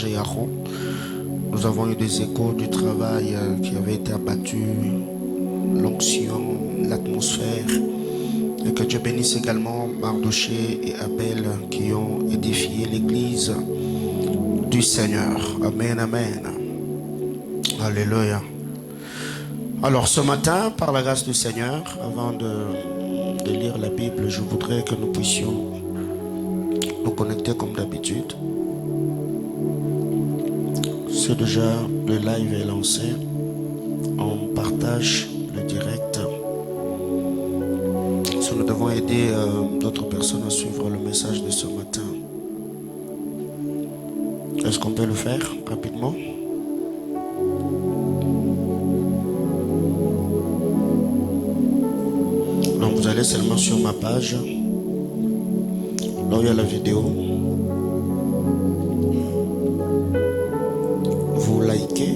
Géaron. Nous avons eu des échos du travail qui avait été abattu, l'onction, l'atmosphère. Et que Dieu bénisse également Mardoché et Abel qui ont édifié l'église du Seigneur. Amen, amen. Alléluia. Alors ce matin, par la grâce du Seigneur, avant de lire la Bible, je voudrais que nous puissions nous connecter comme d'habitude. C'est déjà, le live est lancé. On partage le direct. Si nous devons aider d'autres personnes à suivre le message de ce matin, est-ce qu'on peut le faire rapidement? Donc vous allez seulement sur ma page, là où il y a la vidéo. Vous likez.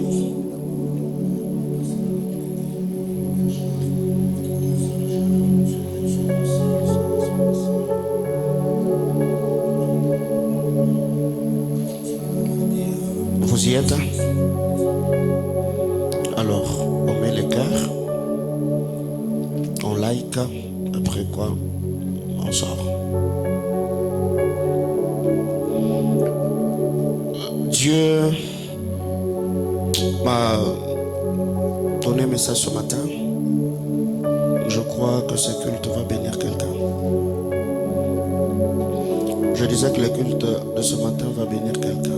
Vous y êtes? Alors, on met les cœurs, on like, après quoi, on sort. Dieu m'a donné un message ce matin. Je crois que ce culte va bénir quelqu'un. Je disais que le culte de ce matin va bénir quelqu'un.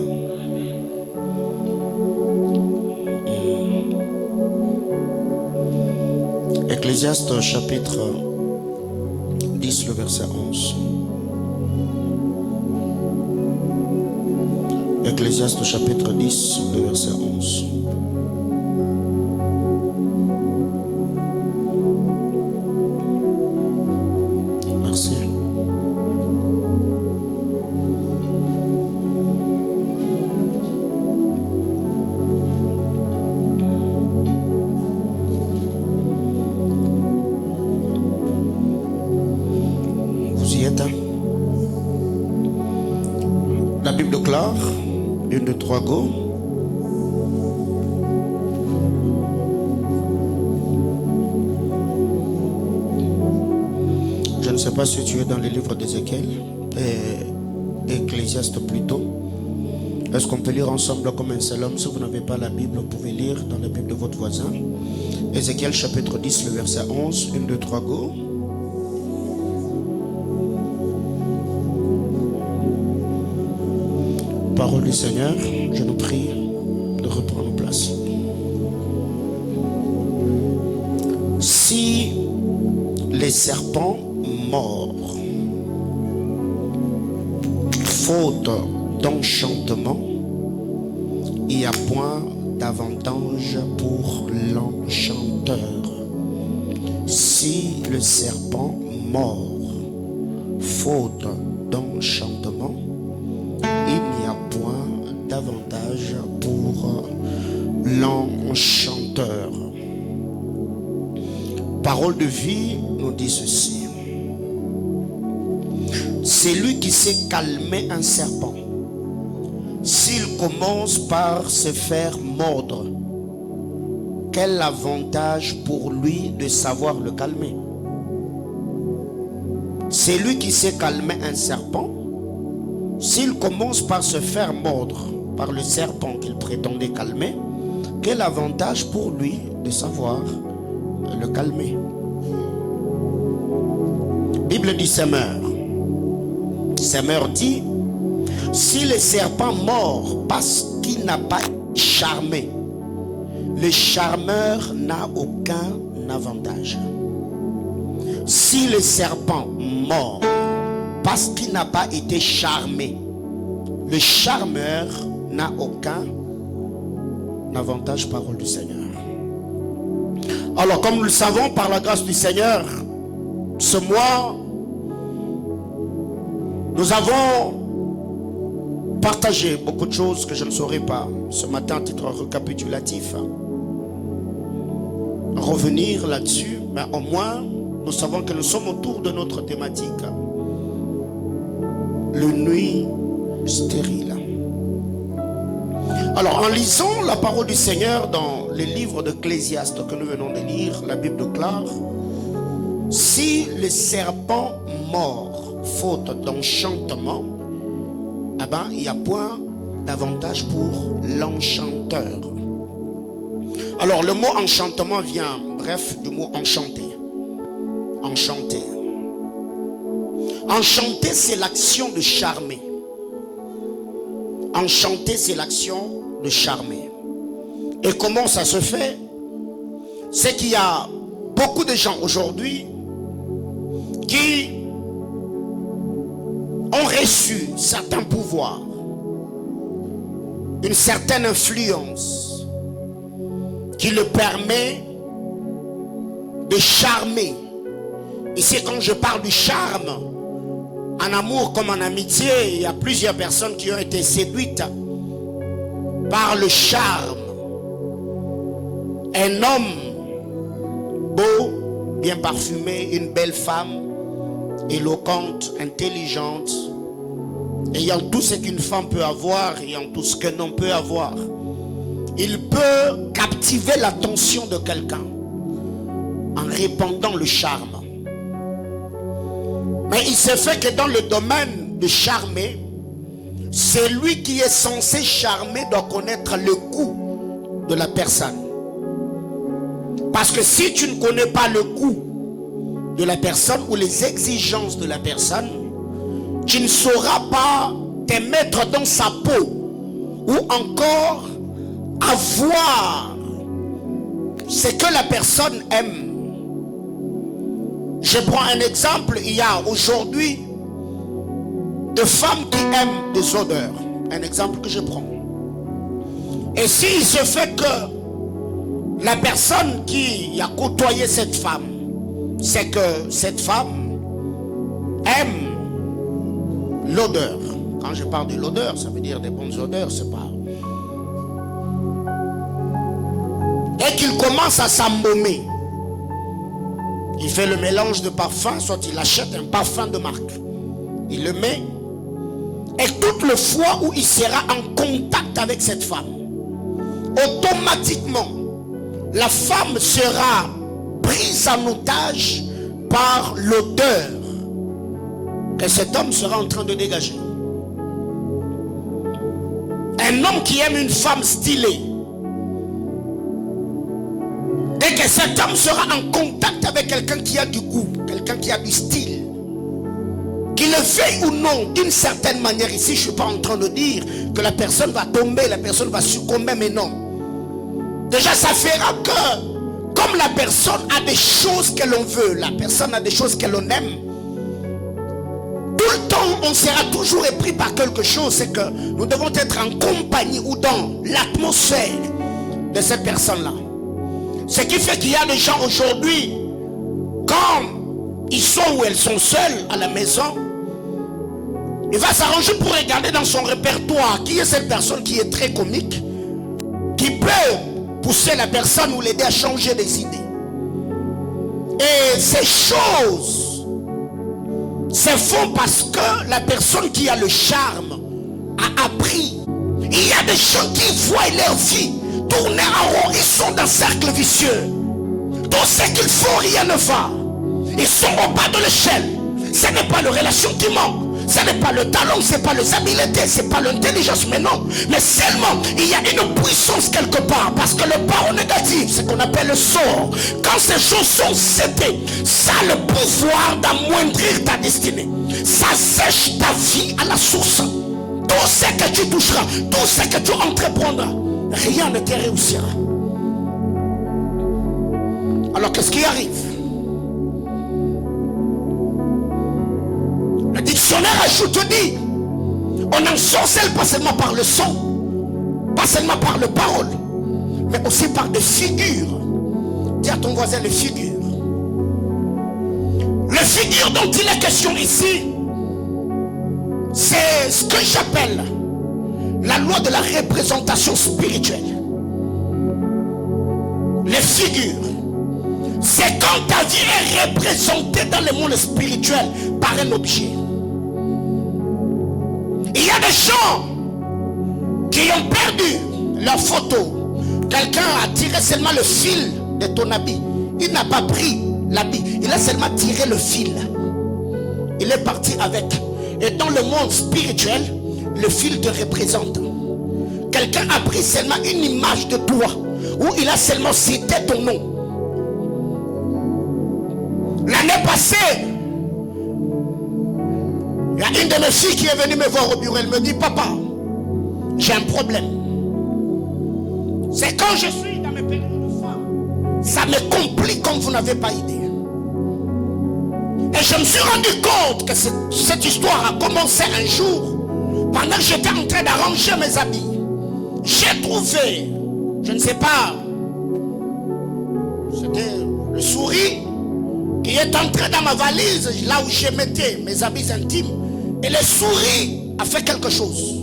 Ecclésiaste chapitre 10, le verset 11. Ecclésiaste chapitre 10, le verset 11. Merci. Vous y êtes, hein? La Bible déclare, 1, 2, 3, go. Je ne sais pas si tu es dans le livre d'Ézéchiel et Ecclésiaste plutôt. Est-ce qu'on peut lire ensemble comme un seul homme? Si vous n'avez pas la Bible, vous pouvez lire dans la Bible de votre voisin. Ézéchiel chapitre 10, le verset 11. 1, 2, 3, go. Parole du Seigneur, je nous prie de reprendre place. Si les serpents morts, faute d'enchantement, il n'y a point d'avantage pour l'enchanteur. Si le serpent mord, faute d'enchantement, il n'y a point d'avantage pour l'enchanteur. Parole de vie nous dit ceci. C'est lui qui sait calmer un serpent. S'il commence par se faire mordre, quel avantage pour lui de savoir le calmer? C'est lui qui sait calmer un serpent. S'il commence par se faire mordre par le serpent qu'il prétendait calmer, quel avantage pour lui de savoir le calmer? Bible dit Semeur. Semeur dit, si le serpent mord parce qu'il n'a pas charmé, le charmeur n'a aucun avantage. Si le serpent mord parce qu'il n'a pas été charmé, le charmeur n'a aucun avantage, parole du Seigneur. Alors, comme nous le savons par la grâce du Seigneur, ce mois, nous avons partagé beaucoup de choses que je ne saurais pas ce matin à titre récapitulatif revenir là-dessus, mais au moins nous savons que nous sommes autour de notre thématique, le nuit stérile. Alors, en lisant la parole du Seigneur dans les livres d'Ecclésiaste que nous venons de lire, la Bible déclare: si le serpent mord faute d'enchantement, eh ben, il n'y a point d'avantage pour l'enchanteur. Alors, le mot enchantement vient, bref, du mot enchanter. Enchanter. Enchanter, c'est l'action de charmer. Enchanter, c'est l'action de charmer. Et comment ça se fait? C'est qu'il y a beaucoup de gens aujourd'hui qui ont reçu certains pouvoirs, une certaine influence qui leur permet de charmer. Ici, quand je parle du charme, en amour comme en amitié, il y a plusieurs personnes qui ont été séduites par le charme. Un homme beau, bien parfumé, une belle femme, éloquente, intelligente, ayant tout ce qu'une femme peut avoir, ayant tout ce qu'un homme peut avoir. Il peut captiver l'attention de quelqu'un en répandant le charme. Mais il se fait que dans le domaine de charmer, c'est lui qui est censé charmer doit connaître le goût de la personne. Parce que si tu ne connais pas le goût de la personne ou les exigences de la personne, tu ne sauras pas te mettre dans sa peau ou encore avoir ce que la personne aime. Je prends un exemple. Il y a aujourd'hui des femmes qui aiment des odeurs. Un exemple que je prends. Et s'il se fait que la personne qui a côtoyé cette femme, c'est que cette femme aime l'odeur. Quand je parle de l'odeur, ça veut dire des bonnes odeurs, c'est pas. Et qu'il commence à s'embaumer. Il fait le mélange de parfums, soit il achète un parfum de marque. Il le met. Et toutes les fois où il sera en contact avec cette femme, automatiquement, la femme sera prise en otage par l'odeur que cet homme sera en train de dégager. Un homme qui aime une femme stylée, dès que cet homme sera en contact avec quelqu'un qui a du goût, quelqu'un qui a du style, qu'il le veuille ou non, d'une certaine manière, ici je ne suis pas en train de dire que la personne va tomber, la personne va succomber, mais non. Déjà ça fera que, comme la personne a des choses que l'on veut, la personne a des choses que l'on aime, tout le temps on sera toujours épris par quelque chose. C'est que nous devons être en compagnie ou dans l'atmosphère de cette personne-là. Ce qui fait qu'il y a des gens aujourd'hui, quand ils sont ou elles sont seuls à la maison, il va s'arranger pour regarder dans son répertoire qui est cette personne qui est très comique, qui peut pousser la personne ou l'aider à changer des idées. Et ces choses se font parce que la personne qui a le charme a appris. Il y a des gens qui voient leur vie tourner en rond, ils sont dans un cercle vicieux. Tout ce qu'ils font, rien ne va. Ils sont au bas de l'échelle. Ce n'est pas la relation qui manque. Ce n'est pas le talent, ce n'est pas les habiletés, ce n'est pas l'intelligence, mais non. Mais seulement, il y a une puissance quelque part. Parce que le parent négatif, ce qu'on appelle le sort, quand ces choses sont cédées, ça a le pouvoir d'amoindrir ta destinée. Ça sèche ta vie à la source. Tout ce que tu toucheras, tout ce que tu entreprendras, rien ne te réussira. Alors qu'est-ce qui arrive? Le dictionnaire ajoute, dit, on ensorcelle pas seulement par le son, pas seulement par le parole, mais aussi par des figures. Dis à ton voisin les figures. Les figures dont il est question ici, c'est ce que j'appelle la loi de la représentation spirituelle. Les figures, c'est quand ta vie est représentée dans le monde spirituel par un objet. Il y a des gens qui ont perdu leur photo. Quelqu'un a tiré seulement le fil de ton habit. Il n'a pas pris l'habit. Il a seulement tiré le fil. Il est parti avec. Et dans le monde spirituel, le fil te représente. Quelqu'un a pris seulement une image de toi, où il a seulement cité ton nom. L'année passée, il y a une de mes filles qui est venue me voir au bureau. Elle me dit, papa, j'ai un problème. C'est quand je suis dans mes périodes de faim, ça me complique comme vous n'avez pas idée. Et je me suis rendu compte que cette histoire a commencé un jour, pendant que j'étais en train d'arranger mes habits. J'ai trouvé, je ne sais pas, c'était le souris qui est entré dans ma valise, là où je mettais mes habits intimes. Et le souris a fait quelque chose.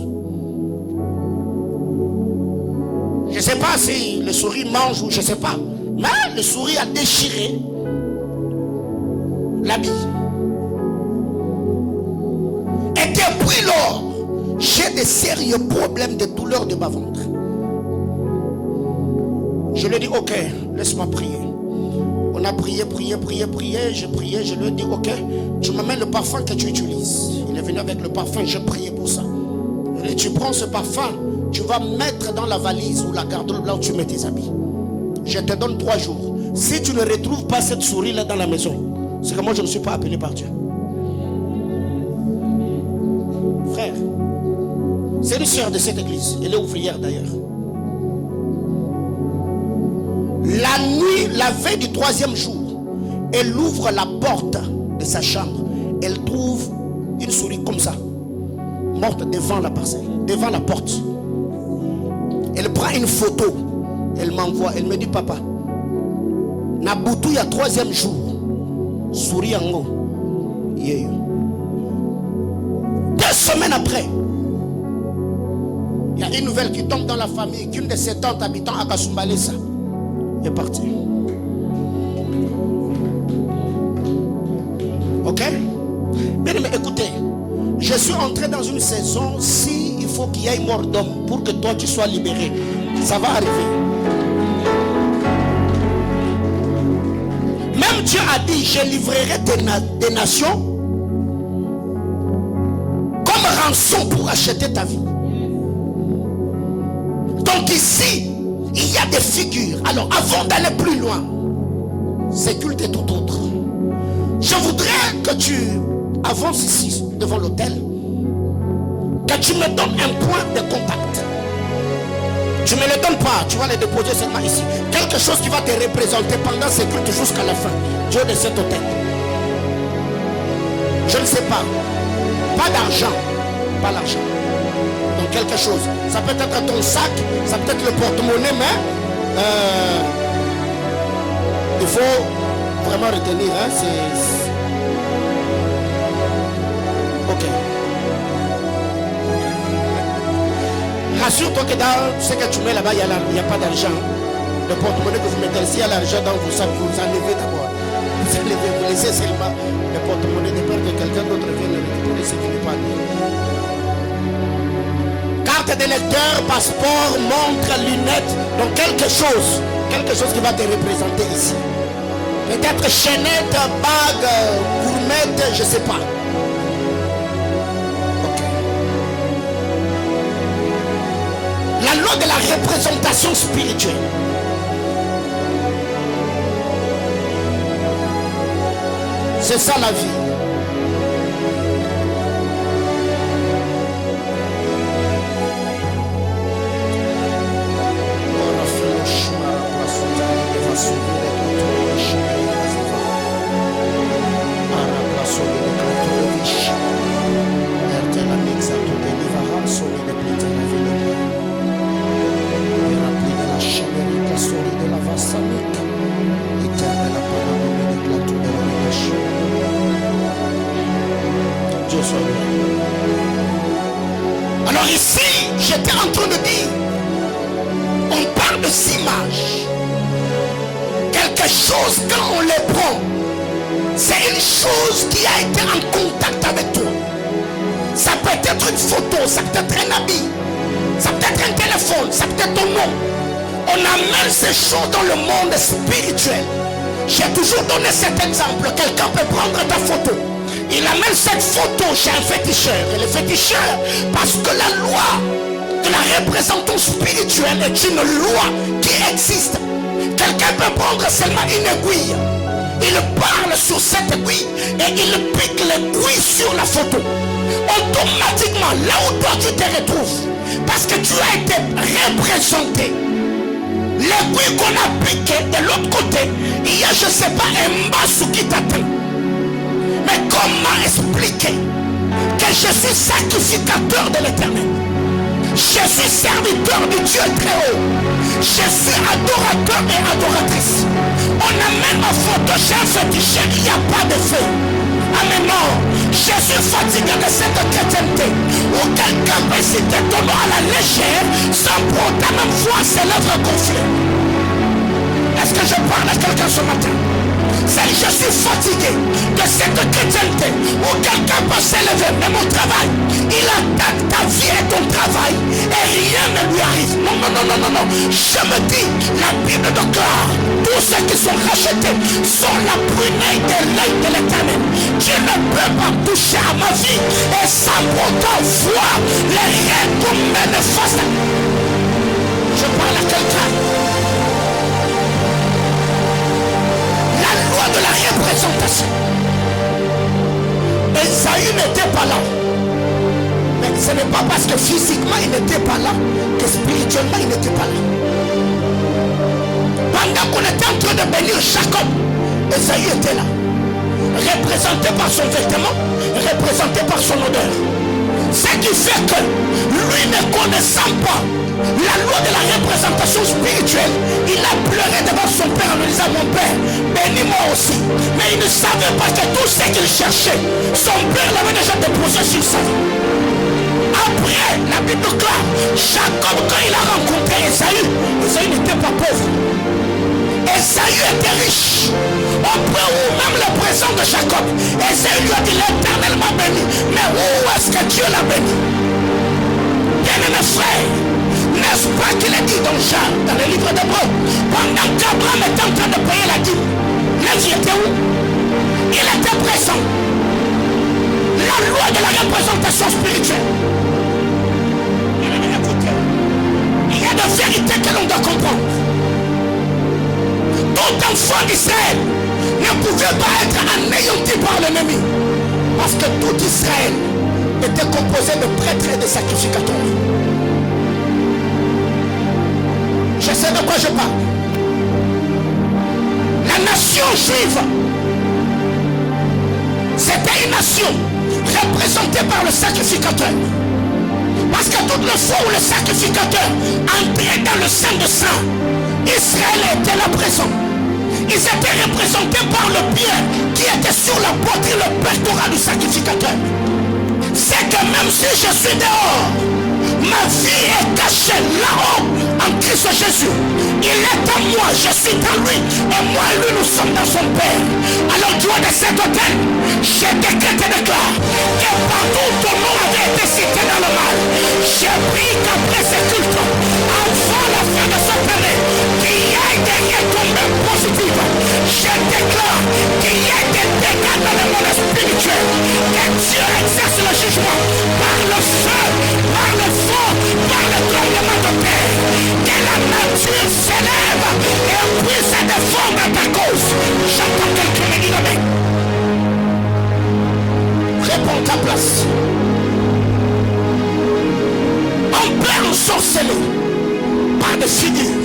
Je ne sais pas si le souris mange ou je ne sais pas. Mais le souris a déchiré l'habit. Et depuis lors, j'ai des sérieux problèmes de douleur de ma ventre. Je lui ai dit, ok, laisse-moi prier. On a prié, j'ai prié, je lui ai dit, ok, tu me mets le parfum que tu utilises. Il est venu avec le parfum, j'ai prié pour ça. Et tu prends ce parfum, tu vas mettre dans la valise ou la garde-robe là où tu mets tes habits. Je te donne 3 jours. Si tu ne retrouves pas cette souris là dans la maison, c'est que moi je ne suis pas appelé par Dieu. Frère, c'est une sœur de cette église, elle est ouvrière d'ailleurs. La nuit, la veille du 3e jour, elle ouvre la porte de sa chambre. Elle trouve une souris comme ça, morte devant la parcelle, devant la porte. Elle prend une photo, elle m'envoie, elle me dit, papa, Nabutu il y a 3e jour, souris en haut. 2 semaines après, il y a une nouvelle qui tombe dans la famille, qu'une de ses tantes habitant à Kasumbalesa est partie. Ok? Bien, mais écoutez, je suis entré dans une saison, si il faut qu'il y ait mort d'homme pour que toi tu sois libéré, ça va arriver. Même Dieu a dit, je livrerai des nations comme rançon pour acheter ta vie. Donc ici, il y a des figures. Alors avant d'aller plus loin, c'est culte et tout autre. Je voudrais que tu avances ici devant l'autel, que tu me donnes un point de contact. Tu ne me le donnes pas, tu vas le déposer seulement ici. Quelque chose qui va te représenter pendant ces cultes jusqu'à la fin. Dieu de cet hôtel. Je ne sais pas. Pas d'argent. Pas l'argent. Donc quelque chose. Ça peut être ton sac, ça peut être le porte-monnaie, mais il faut vraiment retenir. Hein, ok. Rassure-toi que dans ce que tu mets là-bas, il n'y a pas d'argent. Le porte-monnaie que vous mettez ici, il y a l'argent dans vos sacs, vous enlevez d'abord. Vous enlevez, vous laissez seulement le porte-monnaie de peur que quelqu'un d'autre vienne le récupérer, ce qui n'est pas lui. Carte de lecteur, passeport, montre, lunettes, donc quelque chose qui va te représenter ici. Peut-être chaînette, bague, gourmette, je ne sais pas. La loi de la représentation spirituelle. C'est ça la vie. Alors ici, j'étais en train de dire, on parle de 6 images. Quelque chose, quand on les prend, c'est une chose qui a été en contact avec toi. Ça peut être une photo, ça peut être un habit. Ça peut être un téléphone, ça peut être ton nom. On amène ces choses dans le monde spirituel. J'ai toujours donné cet exemple. Quelqu'un peut prendre ta photo. Il amène cette photo chez un féticheur. Et le féticheur, parce que la loi de la représentation spirituelle est une loi qui existe. Quelqu'un peut prendre seulement une aiguille. Il parle sur cette aiguille et il pique l'aiguille sur la photo. Automatiquement, là où toi tu te retrouves, parce que tu as été représenté. L'aiguille qu'on a piqué de l'autre côté, il y a, je ne sais pas, un massou qui t'attend. Mais comment expliquer que je suis sacrificateur de l'Éternel? Je suis serviteur du Dieu très haut. Je suis adorateur et adoratrice. On amène ma photo chez un féticheur, il n'y a pas de feu. Amen. Non, je suis fatigué de cette chrétienté où quelqu'un peut citer ton nom à la légère sans pour autant même voir ses lèvres gonflées. Est-ce que je parle à quelqu'un ce matin? Je suis fatigué de cette chrétienté où quelqu'un peut s'élever. Mais mon travail, il attaque ta vie et ton travail et rien ne lui arrive. Non, non, non, non, non, non. Je me dis, la Bible déclare, tous ceux qui sont rachetés sont la prunelle de l'œil de l'Éternel. Tu ne peux pas toucher à ma vie et sans pourtant voir les rêves qu'on manifeste. Je parle à quelqu'un. De la représentation. Esaü n'était pas là. Mais ce n'est pas parce que physiquement il n'était pas là que spirituellement il n'était pas là. Pendant qu'on était en train de bénir Jacob, Esaü était là. Représenté par son vêtement, représenté par son odeur. Ce qui fait que lui ne connaissant pas la loi de la représentation spirituelle, il a pleuré devant son père en lui disant, mon père, bénis-moi aussi. Mais il ne savait pas que tout ce qu'il cherchait, son père l'avait déjà déposé sur sa vie. Après, la Bible déclare, Jacob, quand il a rencontré Esaü, Esaü n'était pas pauvre. Esaü était riche. Au point où même le présent de Jacob, Esaü lui a dit, l'Éternel m'a béni. Mais où est-ce que Dieu l'a béni? Bien-aimé frère, n'est-ce pas qu'il est dit dans Jean, dans le livre d'Hébreux, pendant qu'Abraham était en train de payer la dîme, Lévi était où? Il était présent. La loi de la représentation spirituelle. Écoutez, il y a des vérités que l'on doit comprendre. Tout enfant d'Israël ne pouvait pas être anéanti par l'ennemi. Parce que tout Israël était composé de prêtres et de sacrificateurs. Je sais de quoi je parle. La nation juive, c'était une nation représentée par le sacrificateur. Parce que toutes les fois où le sacrificateur entrait dans le sein de sang, Israël était là présent. Ils étaient représentés par le pied qui était sur la poitrine, le pectoral du sacrificateur. C'est que même si je suis dehors, ma vie est cachée là-haut en Christ Jésus. Il est en moi, je suis en lui. Et moi et lui, nous sommes dans son Père. Alors tu vois de cet hôtel, je décrète et déclare que partout ton nom avait été cité dans le mal. J'ai pris qu'après ce culte, avant la fin de ce période, qu'il y ait des retombées positives. Je déclare qu'il y ait des dégâts dans le monde spirituel. Que Dieu exerce le jugement par le feu, par le feu, par le tremblement de terre. Que la nature s'élève et puisse défendre ta cause. J'entends quelqu'un me dire amen. Réponds ta place. On peut ensorceler par des figures.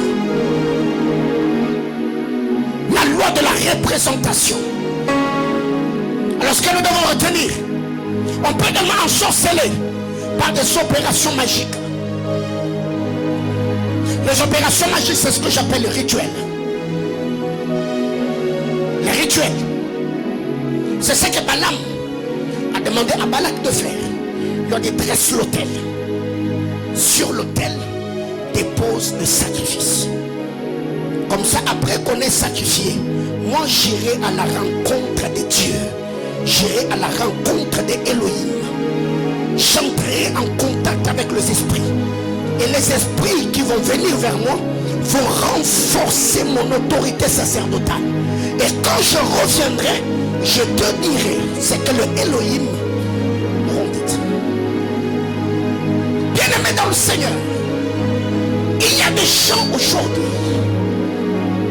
La loi de la représentation. Alors ce que nous devons retenir, on peut également ensorceler par des opérations magiques. Les opérations magiques, c'est ce que j'appelle le rituel. Le rituel, c'est ce que Balaam a demandé à Balak de faire. Il a dit, dresse l'autel. Sur l'autel, dépose des sacrifices. Comme ça, après qu'on ait sacrifié, moi j'irai à la rencontre de Dieu. J'irai à la rencontre d'Elohim. J'entrerai en contact avec les esprits. Et les esprits qui vont venir vers moi vont renforcer mon autorité sacerdotale. Et quand je reviendrai, je te dirai ce que le Elohim m'aura dit. Bien-aimés dans le Seigneur, il y a des gens aujourd'hui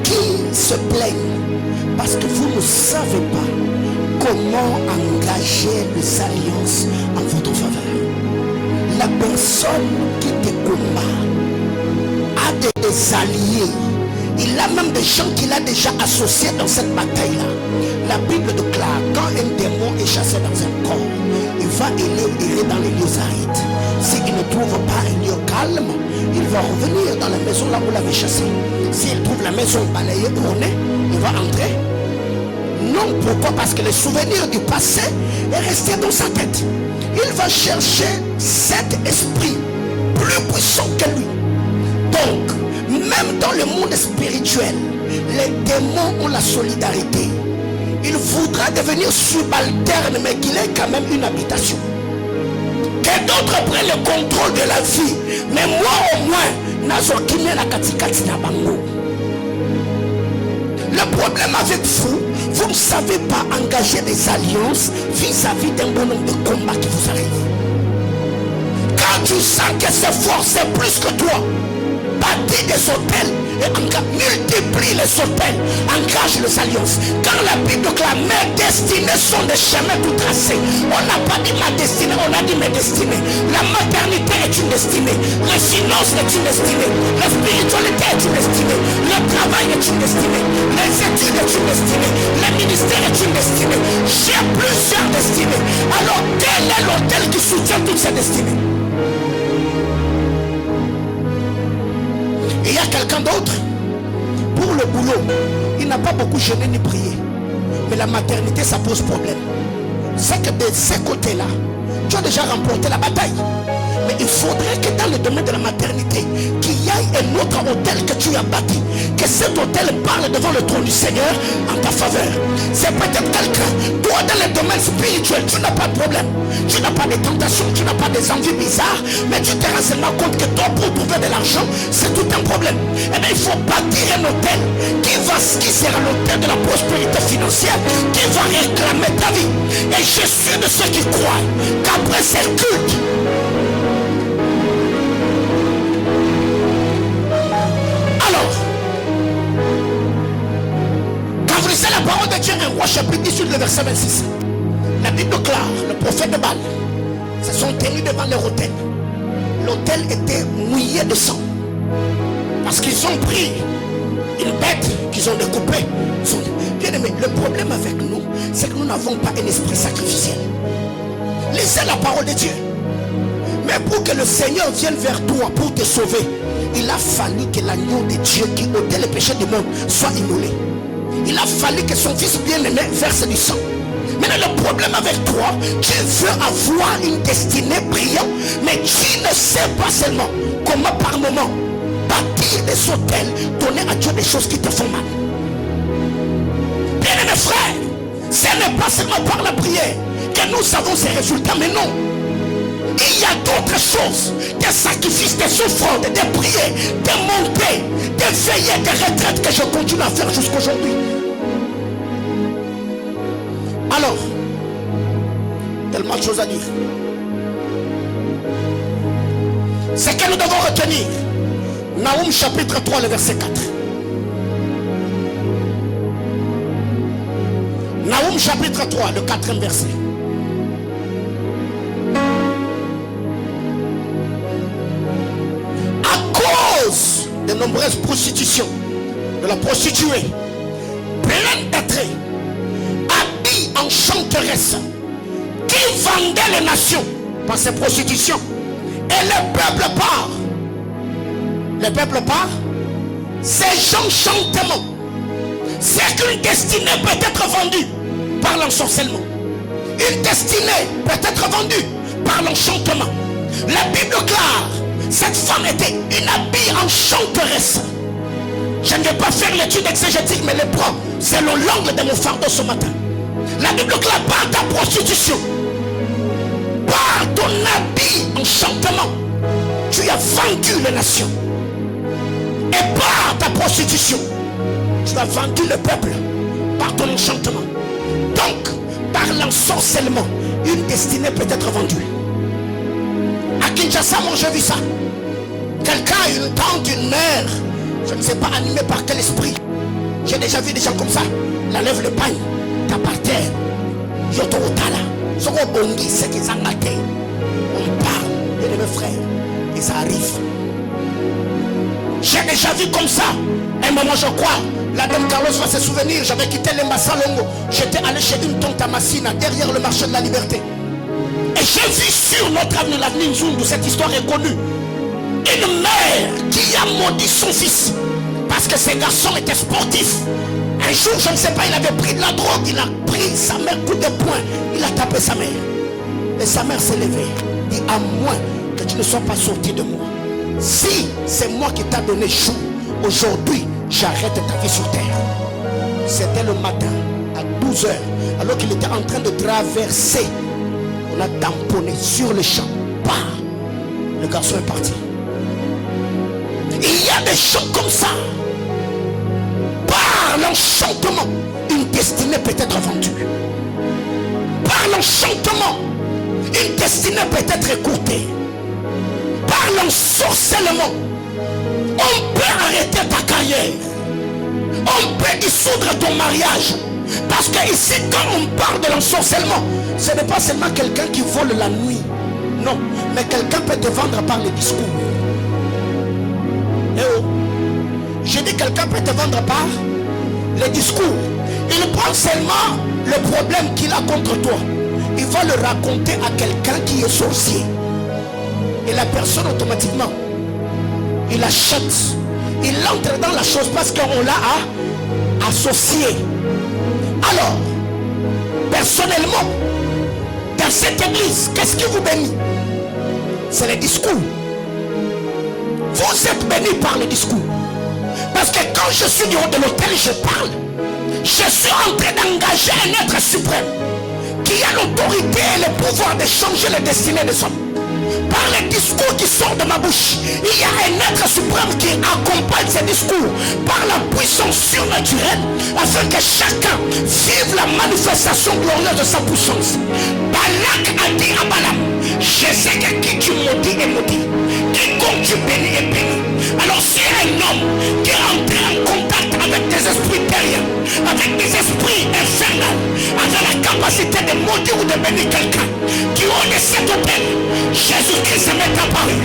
qui se plaignent parce que vous ne savez pas comment engager les alliances en votre faveur. La personne qui te combat a des alliés. Il a même des gens qu'il a déjà associés dans cette bataille-là. La Bible déclare, quand un démon est chassé dans un corps, il va errer dans les lieux arides. S'il ne trouve pas un lieu calme, il va revenir dans la maison là où il l'avait chassé. S'il trouve la maison balayée au nez, il va entrer. Non, pourquoi? Parce que le souvenir du passé est resté dans sa tête. Il va chercher cet esprit plus puissant que lui. Donc, même dans le monde spirituel, les démons ont la solidarité. Il voudra devenir subalterne, mais qu'il ait quand même une habitation. Que d'autres prennent le contrôle de la vie. Mais moi au moins, nazokimé la katikati na bango. Le problème avec vous, vous ne savez pas engager des alliances vis-à-vis d'un bon nombre de combats qui vous arrivent. Quand tu sens que c'est fort, c'est plus que toi, bâtis des hôtels et multiplie les hôtels, engage les alliances. Quand la Bible déclare mes destinées sont des chemins tout tracés, on n'a pas dit ma destinée, on a dit mes destinées. La maternité est une destinée, les finances est une destinée, la spiritualité est une destinée, le travail est une destinée, les études est une destinée, le ministère est une destinée. J'ai plusieurs destinées. Alors quel est l'hôtel qui soutient toutes ces destinées? Il y a quelqu'un d'autre, pour le boulot, il n'a pas beaucoup jeûné ni prié. Mais la maternité, ça pose problème. C'est que de ces côtés-là, tu as déjà remporté la bataille. Mais il faudrait que dans le domaine de la maternité, qu'il y ait un autre hôtel que tu as bâti. Que cet hôtel parle devant le trône du Seigneur en ta faveur. C'est peut-être quelqu'un. Toi, dans le domaine spirituel, tu n'as pas de problème. Tu n'as pas de tentation, tu n'as pas des envies bizarres. Mais tu te rends seulement compte que toi, pour trouver de l'argent, c'est tout un problème. Eh bien, il faut bâtir un hôtel qui sera l'hôtel de la prospérité financière, qui va réclamer ta vie. Et je suis de ceux qui croient qu'après ces cultes, c'est la parole de Dieu, un roi chapitre 18, le verset 26. La Bible déclare, le prophète de Baal se sont tenus devant leur hôtel. L'hôtel était mouillé de sang. Parce qu'ils ont pris une bête qu'ils ont découpée. Bien aimé, le problème avec nous, c'est que nous n'avons pas un esprit sacrificiel. Lisez la parole de Dieu. Mais pour que le Seigneur vienne vers toi pour te sauver, il a fallu que l'agneau de Dieu qui ôtait les péchés du monde soit immolé. Il a fallu que son fils bien-aimé verse du sang. Maintenant le problème avec toi, tu veux avoir une destinée brillante, mais tu ne sais pas seulement comment par moment bâtir des hôtels, donner à Dieu des choses qui te font mal. Bien-aimé frère, ce n'est pas seulement par la prière que nous avons ces résultats, mais non. Il y a d'autres choses, des sacrifices, des souffrances, des prières, des montées, des veillées, des retraites que je continue à faire jusqu'aujourd'hui. Alors, tellement de choses à dire. Ce que nous devons retenir, Naoum chapitre 3, le verset 4. Naoum chapitre 3, le 4e verset. De nombreuses prostitutions, de la prostituée, pleine d'attraits, habillée en chanteresse, qui vendait les nations par ces prostitutions. Et le peuple part. Le peuple part. Ces gens chantement. C'est qu'une destinée peut être vendue par l'ensorcellement. Une destinée peut être vendue par l'enchantement. La Bible déclare, cette femme était une habille enchanteresse. Je ne vais pas faire l'étude exégétique, mais les prends selon l'angle de mon fardeau ce matin. La Bible déclare par ta prostitution, par ton habit enchantement, tu as vendu les nations. Et par ta prostitution, tu as vendu le peuple par ton enchantement. Donc, par l'ensorcellement, une destinée peut être vendue. À Kinshasa, moi j'ai vu ça. Quelqu'un a une tante, une mère, je ne sais pas animé par quel esprit. J'ai déjà vu des gens comme ça. La lève le pagne, t'as par terre. Yototala, Soko Bongi, c'est qu'ils ont maté. On parle, et mes frères, et ça arrive. J'ai déjà vu comme ça. Un moment, je crois, la dame Carlos va se souvenir. J'avais quitté les Massalongo. J'étais allé chez une tante à Massina, derrière le marché de la liberté. Et j'ai vu sur notre avenue, l'avenue Nzundu, cette histoire est connue. Une mère qui a maudit son fils parce que ses garçons étaient sportifs. Un jour, je ne sais pas, il avait pris de la drogue, il a pris sa mère coup de poing, il a tapé sa mère. Et sa mère s'est levée. Dit, à moins que tu ne sois pas sorti de moi. Si c'est moi qui t'a donné chou, aujourd'hui, j'arrête ta vie sur terre. C'était le matin, à 12 h, alors qu'il était en train de traverser. On a tamponné sur le champ. Bah, le garçon est parti. Il y a des choses comme ça. Par l'enchantement, une destinée peut être vendue. Par l'enchantement, une destinée peut être écoutée. Par l'ensorcellement, on peut arrêter ta carrière. On peut dissoudre ton mariage. Parce que ici, quand on parle de l'ensorcellement, ce n'est pas seulement quelqu'un qui vole la nuit. Non, mais quelqu'un peut te vendre par les discours. Eh oh. J'ai dit quelqu'un peut te vendre par les discours. Il prend seulement le problème qu'il a contre toi. Il va le raconter à quelqu'un qui est sorcier. Et la personne automatiquement, il achète. Il entre dans la chose parce qu'on l'a associé. Alors, personnellement, dans cette église, qu'est-ce qui vous bénit? C'est les discours. Vous êtes bénis par les discours. Parce que quand je suis du haut de l'autel, je parle. Je suis en train d'engager un être suprême qui a l'autorité et le pouvoir de changer les destinées des hommes. Par les discours qui sortent de ma bouche, il y a un être suprême qui accompagne ces discours par la puissance surnaturelle afin que chacun vive la manifestation glorieuse de sa puissance. Balak a dit à Balaam, je sais que qui tu maudis est maudit, quiconque tu bénis est béni. Alors si un homme qui est entré en contact avec des esprits terriens, avec des esprits infernaux, a la capacité de maudire ou de bénir quelqu'un, qui ont de cet hôtel, Jésus-Christ m'est apparu.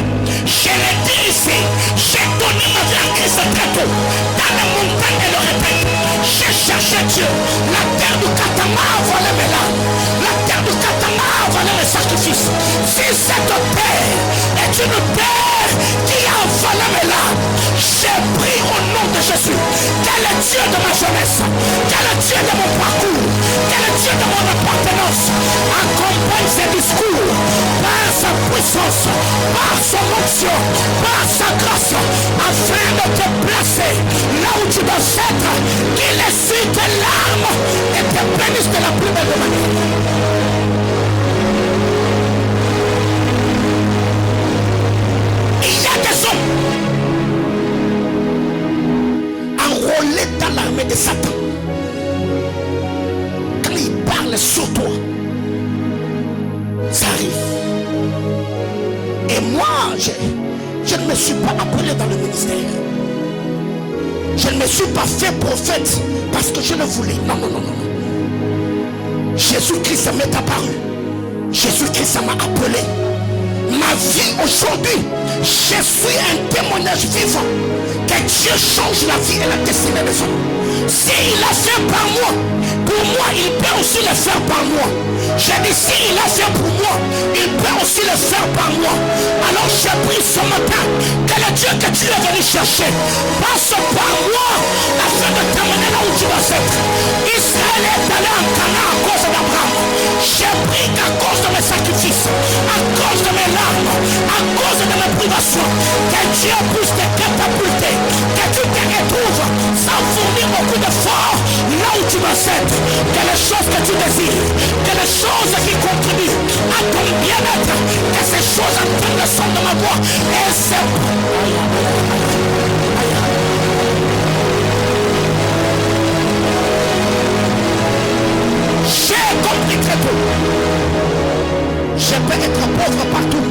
Je l'ai dit ici, j'ai donné ma vie à Christ très tôt. Dans la montagne de l'Orépède, j'ai cherché Dieu. La terre du Katama a volé mes larmes. La terre du Katama a volé mes sacrifices. Si cette terre est une terre qui a volé mes larmes, j'ai pris au nom de Jésus. Quel est Dieu de ma jeunesse? Quel est Dieu de mon parcours? Quel est Dieu de mon appartenance? Accompagne ces discours par sa puissance, par son onction, par sa grâce, afin de te placer là où tu dois être, qu'il essuie tes larmes et te bénisse de la plus belle manière. Il y a des hommes enrôlés dans l'armée de Satan. Quand il parle sur toi, ça arrive. Et moi, je ne me suis pas appelé dans le ministère. Je ne me suis pas fait prophète parce que je le voulais. Non, non, non, non. Jésus-Christ m'est apparu. Jésus-Christ m'a appelé. Ma vie aujourd'hui, je suis un témoignage vivant que Dieu change la vie et la destinée des hommes. S'il a fait par moi, pour moi, il peut aussi le faire par moi. J'ai dit, s'il a fait pour moi, il peut aussi le faire par moi. Alors j'ai pris ce matin que le Dieu que tu es venu chercher passe par moi afin de t'amener là où tu vas être. Israël est allé en Canaan à cause d'Abraham. J'ai pris qu'à cause de mes sacrifices, à cause de mes larmes, à cause de mes privations, que Dieu puisse te catapulter, que tu te retrouves sans fournir beaucoup d'efforts là où tu vas être. Que les choses que tu désires, que les choses qui contribuent à ton bien-être, que ces choses entendent le son de ma voix. Et c'est... J'ai compris très peu. Je peux être pauvre partout,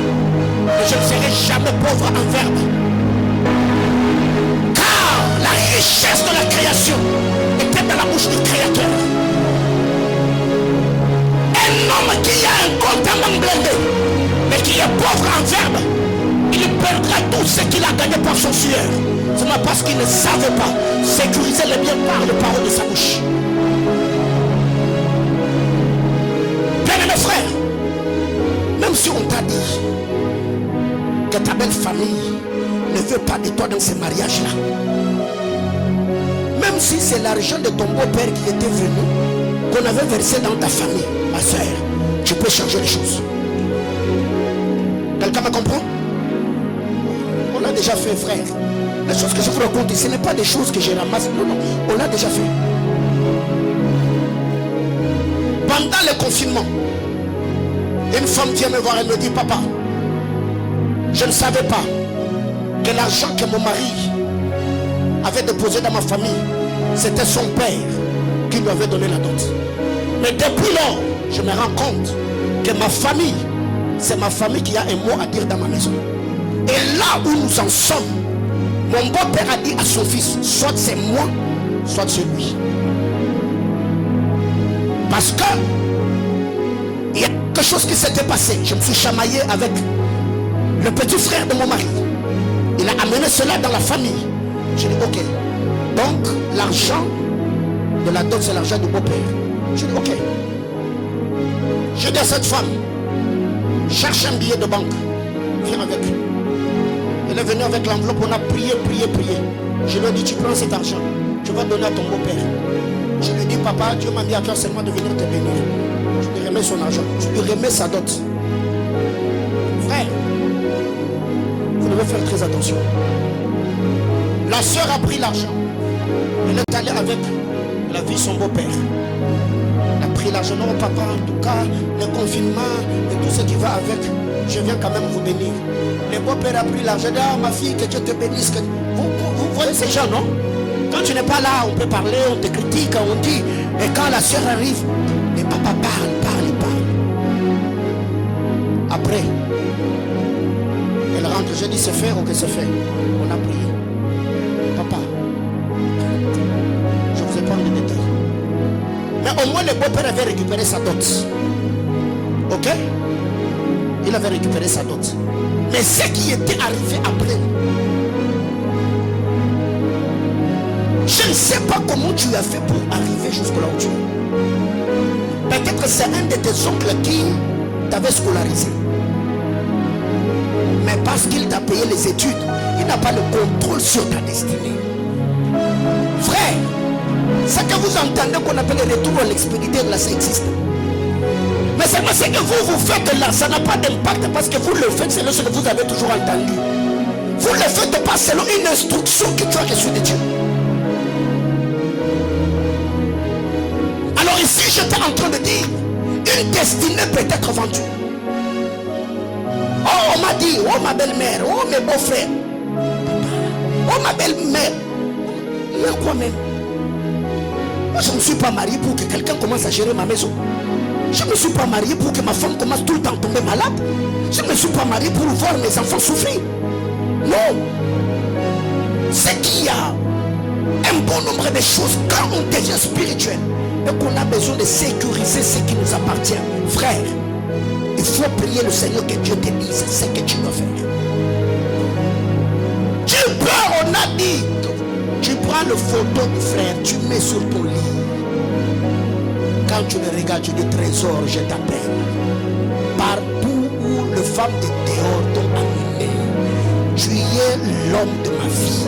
mais je ne serai jamais pauvre en verbe. Car la richesse de la création était dans la bouche du Créateur. Un homme qui a un compte en banque blindé, mais qui est pauvre en verbe, il perdra tout ce qu'il a gagné par son sueur. C'est parce qu'il ne savait pas sécuriser les biens par les paroles de sa bouche. Bien-aimé frère, même si on t'a dit que ta belle famille ne veut pas de toi dans ces mariages-là, même si c'est l'argent de ton beau-père qui était venu, qu'on avait versé dans ta famille, ma soeur, tu peux changer les choses. Quelqu'un me comprend? On l'a déjà fait, frère. Les choses que je vous raconte, ce n'est pas des choses que je ramasse. Non, non, on l'a déjà fait. Pendant le confinement, une femme vient me voir et me dit, papa, je ne savais pas que l'argent que mon mari avait déposé dans ma famille, c'était son père qui lui avait donné la dot. Mais depuis lors, je me rends compte que ma famille, c'est ma famille qui a un mot à dire dans ma maison. Et là où nous en sommes, mon beau-père a dit à son fils, soit c'est moi, soit c'est lui. Parce que il y a quelque chose qui s'était passé. Je me suis chamaillé avec le petit frère de mon mari. Il a amené cela dans la famille. J'ai dit ok. Donc l'argent de la dot, c'est l'argent du beau-père. J'ai dit ok. J'ai dit à cette femme, cherche un billet de banque. Viens avec. Elle est venue avec l'enveloppe. On a prié. Je lui ai dit, tu prends cet argent, tu vas donner à ton beau-père. Je lui ai dit, papa, Dieu m'a mis à cœur seulement de venir te bénir. Je lui remets son argent, je lui remets sa dot. Frère, vous devez faire très attention. La soeur a pris l'argent. Elle est allée avec la vie de son beau-père. Elle a pris l'argent. Non, papa, en tout cas, le confinement et tout ce qui va avec, je viens quand même vous bénir. Le beau-père a pris l'argent. Ah, ma fille, que Dieu te bénisse. Vous voyez ces gens, non? Quand tu n'es pas là, on peut parler, on te critique, on dit. Et quand la soeur arrive, le papa parle. Après, elle rentre. Je dis, c'est fait ou que c'est fait? On a prié. Papa, je vous épargne les détails. Mais au moins, le beau-père avait récupéré sa dot. Ok? Il avait récupéré sa dot. Mais ce qui était arrivé après, je ne sais pas comment tu as fait pour arriver jusque là où tu es. Peut-être c'est un de tes oncles qui t'avait scolarisé. Mais parce qu'il t'a payé les études, il n'a pas le contrôle sur ta destinée. Frère, ce que vous entendez qu'on appelle le retour à l'expéditeur, là, ça existe. Mais c'est parce que vous faites là, ça n'a pas d'impact parce que vous le faites selon ce que vous avez toujours entendu. Vous ne le faites pas selon une instruction que tu as reçue de Dieu. Alors ici, j'étais en train de dire, une destinée peut être vendue. Oh, on m'a dit, oh ma belle-mère, oh mes beaux-frères, oh ma belle-mère. Mais quoi même? Moi, je ne me suis pas marié pour que quelqu'un commence à gérer ma maison. Je ne me suis pas marié pour que ma femme commence tout le temps à tomber malade. Je ne me suis pas marié pour voir mes enfants souffrir. Non. C'est qu'il y a un bon nombre de choses quand on devient spirituel et qu'on a besoin de sécuriser ce qui nous appartient. Frère, il faut prier le Seigneur que Dieu te dise ce que tu dois faire. Tu pars, on a dit, tu prends le photo du frère, tu mets sur ton lit. Quand tu le regardes, tu dis trésor, je t'appelle. Partout où le femme de dehors t'ont amené, tu es l'homme de ma vie.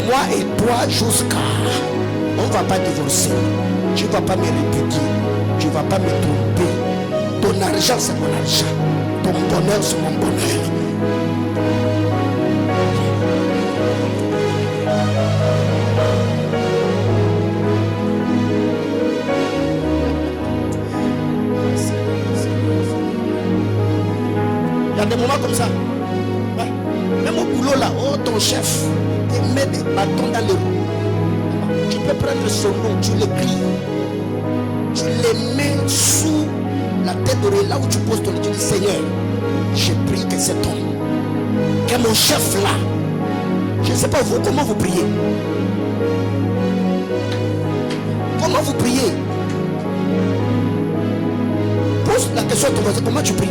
Moi et toi jusqu'à... On ne va pas divorcer. Tu ne vas pas me répudier. Tu ne vas pas me tromper. Ton argent, c'est mon argent. Ton bonheur, c'est mon bonheur. Il y a des moments comme ça. prendre son nom, tu l'écris. Tu les mets sous la tête d'oreille, là où tu poses ton lit. Tu dis, Seigneur, j'ai prie que cet homme, que mon chef là, je ne sais pas vous, comment vous priez. Comment vous priez? Pose la question à ton voisin, comment tu pries?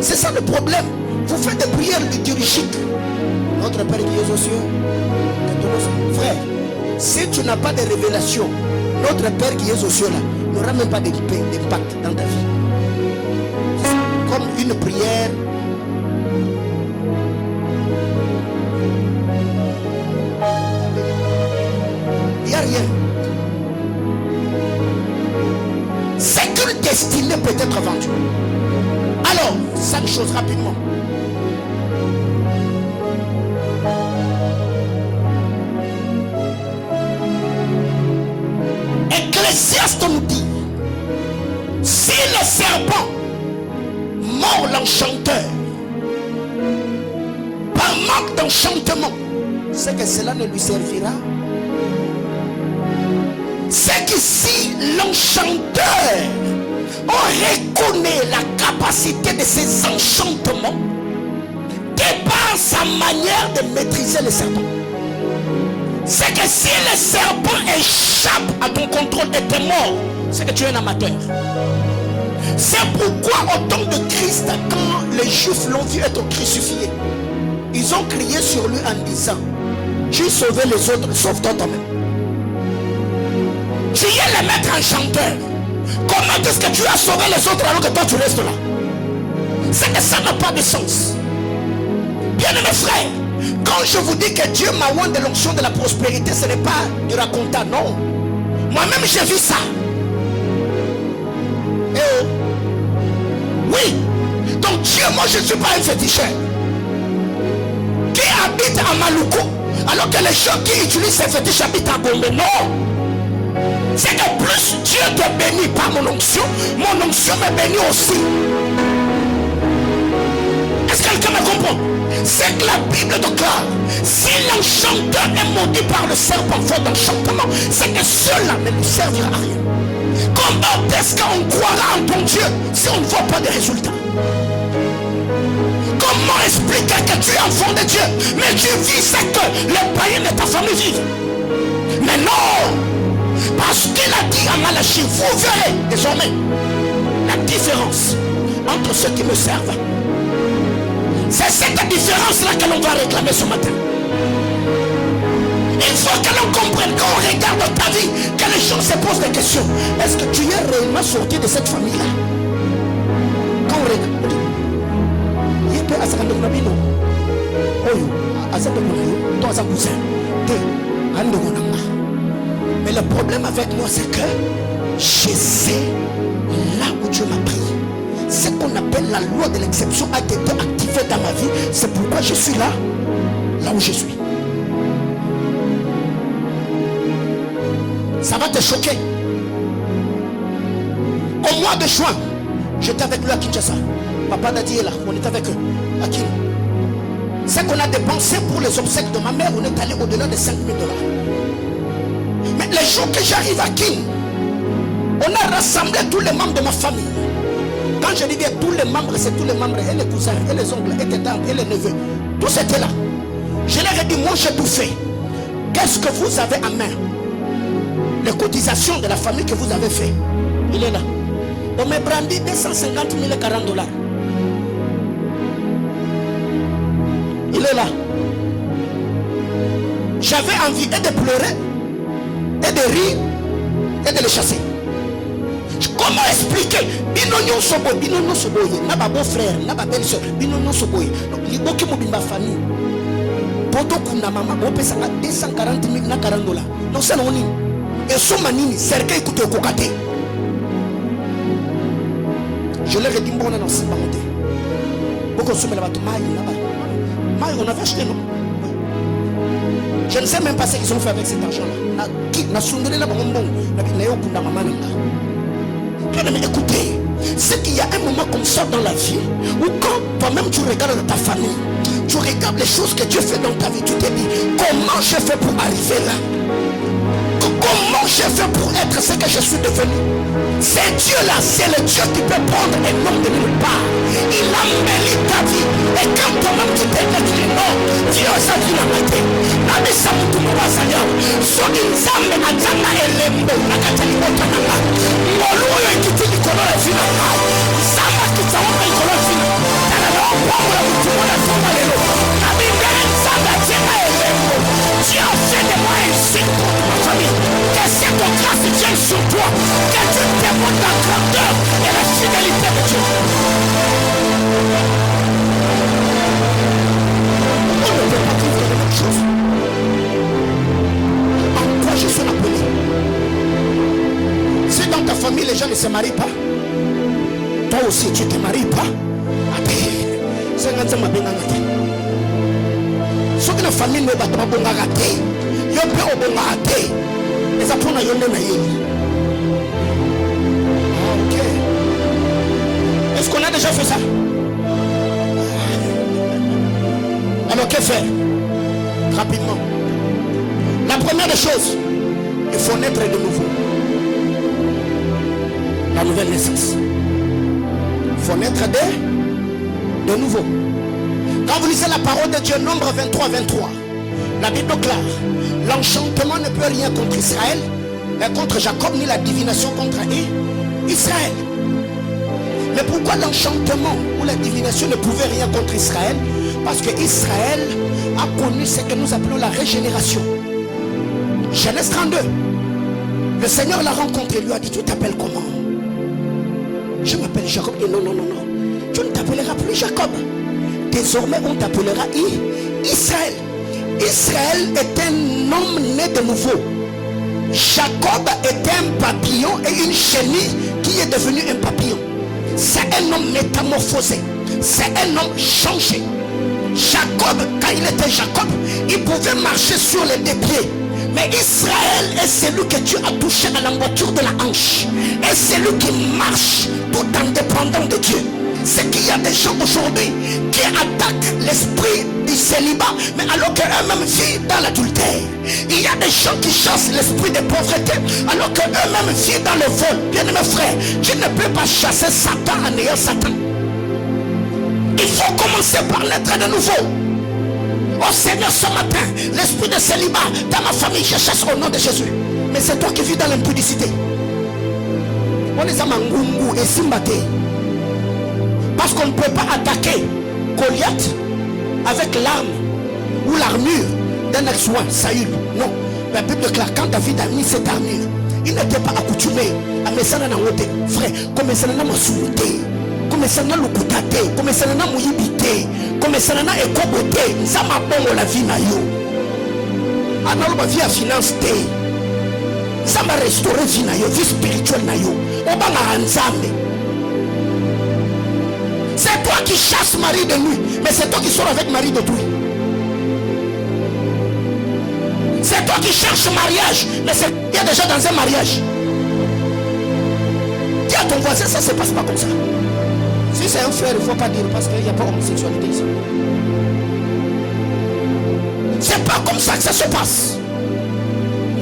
C'est ça le problème. Vous faites des prières liturgiques. Notre Père qui est aux cieux, frère, si tu n'as pas de révélation, notre Père qui est aux cieux là n'aura même pas d'impact dans ta vie. C'est comme une prière. Il n'y a rien. C'est qu'une destinée peut être vendue. Alors, 5 choses rapidement. Ecclésiaste nous dit, si le serpent mord l'enchanteur par manque d'enchantement, c'est que cela ne lui servira. C'est que si l'enchanteur reconnaît la capacité de ses enchantements par sa manière de maîtriser le serpent, c'est que si le serpent échappe à ton contrôle et t'es mort, c'est que tu es un amateur. C'est pourquoi au temps de Christ, quand les Juifs l'ont vu être crucifié, ils ont crié sur lui en disant, tu sauvais les autres, sauve-toi toi-même. Tu es le maître enchanteur. Comment est-ce que tu as sauvé les autres alors que toi tu restes là? C'est que ça n'a pas de sens. Bien aimé frère, quand je vous dis que Dieu m'a oint de l'onction de la prospérité, ce n'est pas du racontat, non. Moi-même j'ai vu ça. Eh oui. Donc Dieu, moi je ne suis pas un féticheur qui habite à Maluku alors que les gens qui utilisent ces fétiches habitent à Gombe. Non. C'est que plus Dieu te bénit par mon onction me bénit aussi. Est-ce que quelqu'un me comprend? C'est que la Bible déclare, si l'enchanteur est maudit par le serpent faute d'enchantement, c'est que cela ne nous servira à rien. Comment est-ce qu'on croira en ton Dieu si on ne voit pas de résultats? Comment expliquer que tu es enfant de Dieu, mais tu vis ce que les païens de ta famille vivent? Mais non! Parce qu'il a dit à Malachie, vous verrez désormais la différence entre ceux qui me servent. C'est cette différence-là que l'on va réclamer ce matin. Il faut que l'on comprenne, quand on regarde ta vie, que les gens se posent des questions. Est-ce que tu es réellement sorti de cette famille-là? Quand on regarde, il peut à mais le problème avec moi, c'est que je sais là où Dieu m'a pris. Ce qu'on appelle la loi de l'exception a été activée dans ma vie. C'est pourquoi je suis là où je suis. Ça va te choquer. Au mois de juin, j'étais avec lui à Kinshasa. Papa Dadi est là, on est avec eux à Kin. Ce qu'on a dépensé pour les obsèques de ma mère, on est allé au-delà de 5 000 $. Mais les jours que j'arrive à Kin, on a rassemblé tous les membres de ma famille. Quand je dis bien tous les membres, c'est tous les membres, et les cousins, et les oncles, et les tantes, et les neveux. Tous étaient là. Je leur ai dit, moi j'ai tout fait. Qu'est-ce que vous avez en main? Les cotisations de la famille que vous avez fait. Il est là. On m'a brandi 250 000 et 40 $. Il est là. J'avais envie et de pleurer, et de rire, et de les chasser. Comment expliquer? Binonyo soboy, binonyo soboy, n'a pas beau frère, n'a pas belle soeur, binonyo soboy. Donc les beaux qui m'ont ma famille. Poto kuna maman, on peut s'en 240 000 na 40 $. Non c'est non ni. Et son manini, cercle écoute au cocaté. Je leur ai dit bon non c'est pas monté. Beaucoup se mettent la maille là-bas. Maille on avait acheté non. Je ne sais même pas ce qu'ils ont fait avec cet argent-là. Na sondé là bon bon, na yo kuna maman là. Mais écoutez, C'est qu'il y a un moment comme ça dans la vie où quand toi-même tu regardes dans ta famille, tu regardes les choses que Dieu fait dans ta vie, tu te dis comment j'ai fait pour arriver là? Comment j'ai fait pour être ce que je suis devenu? C'est Dieu là, c'est le Dieu qui peut prendre un homme de nulle part. Il a mêlé ta vie. Et quand toi-même tu t'es dit non, Dieu ça dit la matin. Nabi Samutu Mawasaya. Soki nzambe adjana elembo. Nakatali otananga. Molu yo ikiti likolo la vie na kai. Nzamba kitawapa likolo la vie na. Tanana opango la mutu mwana soma lelo. Nabi mbele nzambe adjana elembo. Dieu fait de moi un signe contre ma famille. Que cette grâce vienne sur toi. Que Dieu témoigne la grandeur et la fidélité de Dieu. On ne peut pas vivre de quelque chose. En quoi je suis appelé? Si dans ta famille les gens ne se marient pas, toi aussi tu ne te maries pas. C'est un peu ce que la famille ne va pas rater, il y a un peu de rater. Les apprendre à y aller. Ok. Est-ce qu'on a déjà fait ça? Alors que faire? Rapidement. La première des choses, il faut naître de nouveau. La nouvelle naissance. Il faut naître de nouveau. Quand vous lisez la parole de Dieu, Nombre 23, la Bible déclare, l'enchantement ne peut rien contre Israël, mais contre Jacob, ni la divination contre Israël. Mais pourquoi l'enchantement ou la divination ne pouvait rien contre Israël? Parce que Israël a connu ce que nous appelons la régénération. Genèse 32. Le Seigneur l'a rencontré, lui a dit, tu t'appelles comment? Je m'appelle Jacob. Et non, tu ne t'appelleras plus Jacob. Désormais, on t'appellera Israël. Israël est un homme né de nouveau. Jacob est un papillon et une chenille qui est devenu un papillon. C'est un homme métamorphosé. C'est un homme changé. Jacob, quand il était Jacob, il pouvait marcher sur les deux pieds. Mais Israël est celui que Dieu a touché à l'emboîture de la hanche. Et celui qui marche tout en dépendant de Dieu. C'est qu'il y a des gens aujourd'hui qui attaquent l'esprit du célibat, mais alors qu'eux-mêmes vivent dans l'adultère. Il y a des gens qui chassent l'esprit de pauvreté, alors qu'eux-mêmes vivent dans le vol. Bien-aimés frères, tu ne peux pas chasser Satan en ayant Satan. Il faut commencer par naître de nouveau. Oh Seigneur, ce matin, l'esprit de célibat dans ma famille, je chasse au nom de Jésus. Mais c'est toi qui vis dans l'impudicité. On est à Mangungu et Simbate. Parce qu'on ne peut pas attaquer Goliath avec l'arme ou l'armure d'un ex-roi, Saül. Non. La Bible déclare quand David a mis cette armure, il n'était pas accoutumé à Messana Nawote. Frère, comme Messana Masulte, comme Messana Lukutate, comme Messana Mouyibite, comme Messana Ekobote, ça m'a bon la vie na yo. Alors ma vie à finance té. Ça m'a restauré vie na yo, vie spirituelle na yo. Obanga Anzambe. C'est toi qui chasses Marie de nuit, mais c'est toi qui sors avec Marie d'autrui. C'est toi qui cherches mariage, mais il y a déjà dans un mariage. Dis à ton voisin, ça ne se passe pas comme ça. Si c'est un frère, il ne faut pas dire parce qu'il n'y a pas d'homosexualité ici. C'est pas comme ça que ça se passe.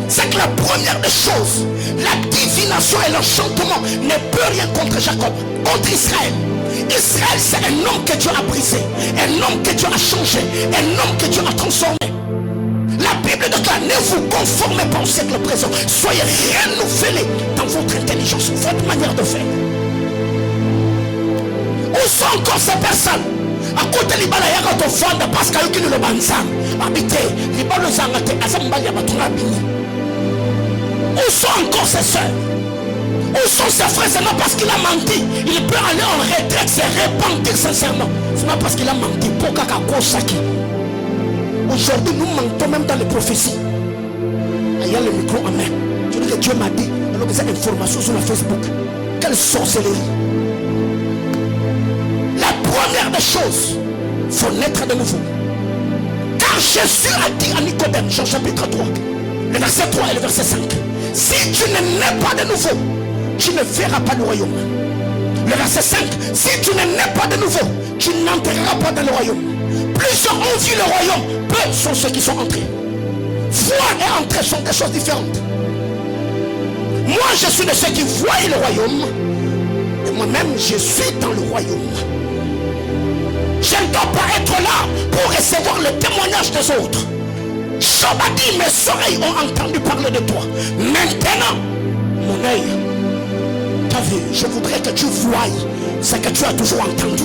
C'est que la première des choses, la divination et l'enchantement ne peut rien contre Jacob, contre Israël. Israël, c'est un homme que Dieu a brisé, un homme que Dieu a changé, un homme que Dieu a transformé. La Bible déclare, ne vous conformez pas au siècle présent, soyez renouvelés dans votre intelligence, votre manière de faire. Où sont encore ces personnes? À côté de l'Ibala, il y a un enfant parce qu'il y a un banzam. Habité, l'Ibala Zangate, Azambali, Abatuna Bini. Où sont encore ces soeurs? Où sont ses frères? C'est non parce qu'il a menti. Il peut aller en retraite, se repentir sincèrement. C'est non parce qu'il a menti. Aujourd'hui, nous mentons même dans les prophéties. Il y a le micro en main. Je dis que Dieu m'a dit, alors que cette information sur la Facebook. Quelle sorcellerie. La première des choses, il faut naître de nouveau. Car Jésus a dit à Nicodème, Jean chapitre 3, le verset 3 et le verset 5. Si tu ne nais pas de nouveau, tu ne verras pas le royaume. Le verset 5, si tu ne nais pas de nouveau, tu n'entreras pas dans le royaume. Plusieurs ont vu le royaume, peu sont ceux qui sont entrés. Voir et entrer sont des choses différentes. Moi, je suis de ceux qui voient le royaume. Et moi-même, je suis dans le royaume. Je ne dois pas être là pour recevoir le témoignage des autres. Job a dit, mes oreilles ont entendu parler de toi. Maintenant, mon œil t'a vu. Je voudrais que tu voies ce que tu as toujours entendu.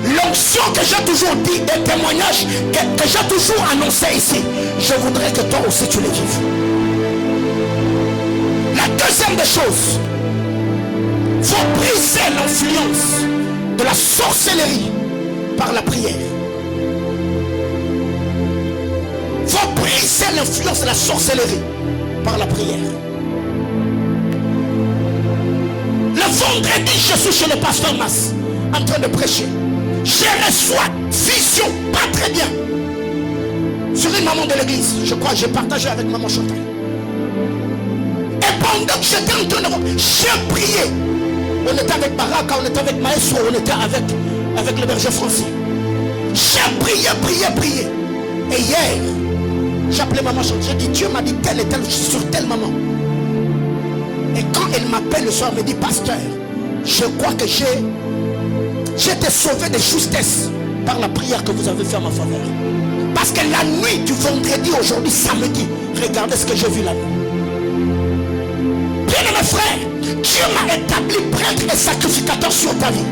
L'onction que j'ai toujours dit, des témoignages que j'ai toujours annoncé ici, je voudrais que toi aussi tu les vives. La deuxième des choses, il faut briser l'influence de la sorcellerie par la prière. Il faut briser l'influence de la sorcellerie par la prière. Le vendredi, je suis chez le pasteur Mas en train de prêcher. Je reçois vision, pas très bien, sur une maman de l'église. Je crois que j'ai partagé avec maman Chantal. Et pendant que j'étais en train de... j'ai prié. On était avec Baraka, on était avec Maestro, on était avec le berger français. J'ai prié. Et hier, j'ai appelé maman Chantal. J'ai dit, Dieu m'a dit telle et telle, je suis sur telle maman. Et quand elle m'appelle le soir, elle me dit, pasteur, je crois que j'ai été sauvé de justesse par la prière que vous avez fait à ma faveur. Parce que la nuit du vendredi, aujourd'hui, samedi, regardez ce que j'ai vu la nuit. Bien mes frères, Dieu m'a établi prêtre et sacrificateur sur ta vie,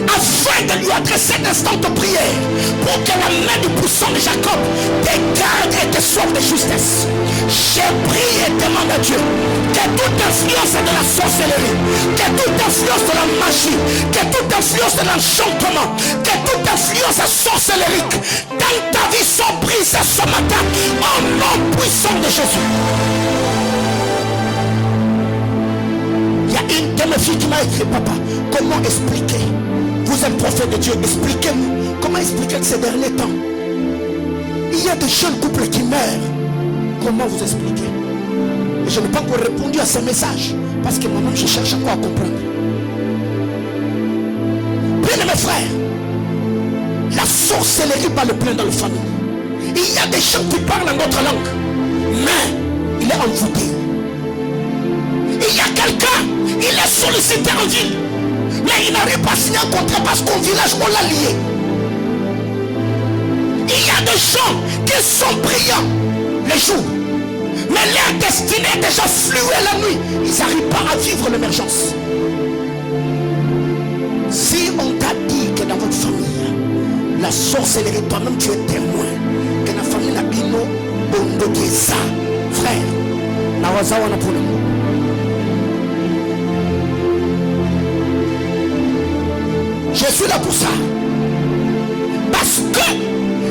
afin de lui adresser d'instantes prières pour que la main du puissant de Jacob te garde et te sauve de justesse. J'ai prié et demande à Dieu que toute influence de la sorcellerie, que toute influence de la magie, que toute influence de l'enchantement, que toute influence sorcellerique dans ta vie soit brisée ce matin au nom puissant de Jésus. Il y a une de mes filles qui m'a écrit, papa, comment expliquer? Vous êtes prophète de Dieu, expliquez-nous. Comment expliquer que ces derniers temps, il y a des jeunes couples qui meurent? Comment vous expliquez? Et je n'ai pas encore répondu à ces messages, parce que moi-même je cherche encore à comprendre. Bien mes frères, la sorcellerie bat le plein dans la famille. Il y a des gens qui parlent en notre langue, mais il est envoûté. Il y a quelqu'un, il est sollicité en ville, mais il n'arrive pas à signer un contrat parce qu'au village on l'a lié. Il y a des gens qui sont brillants les jours, mais leur destinée est déjà fluée la nuit. Ils n'arrivent pas à vivre l'émergence. Si on t'a dit que dans votre famille, la sorcellerie, toi-même tu es témoin, que la famille n'a pas de ça, frère, n'a pour le mot. Je suis là pour ça. Parce que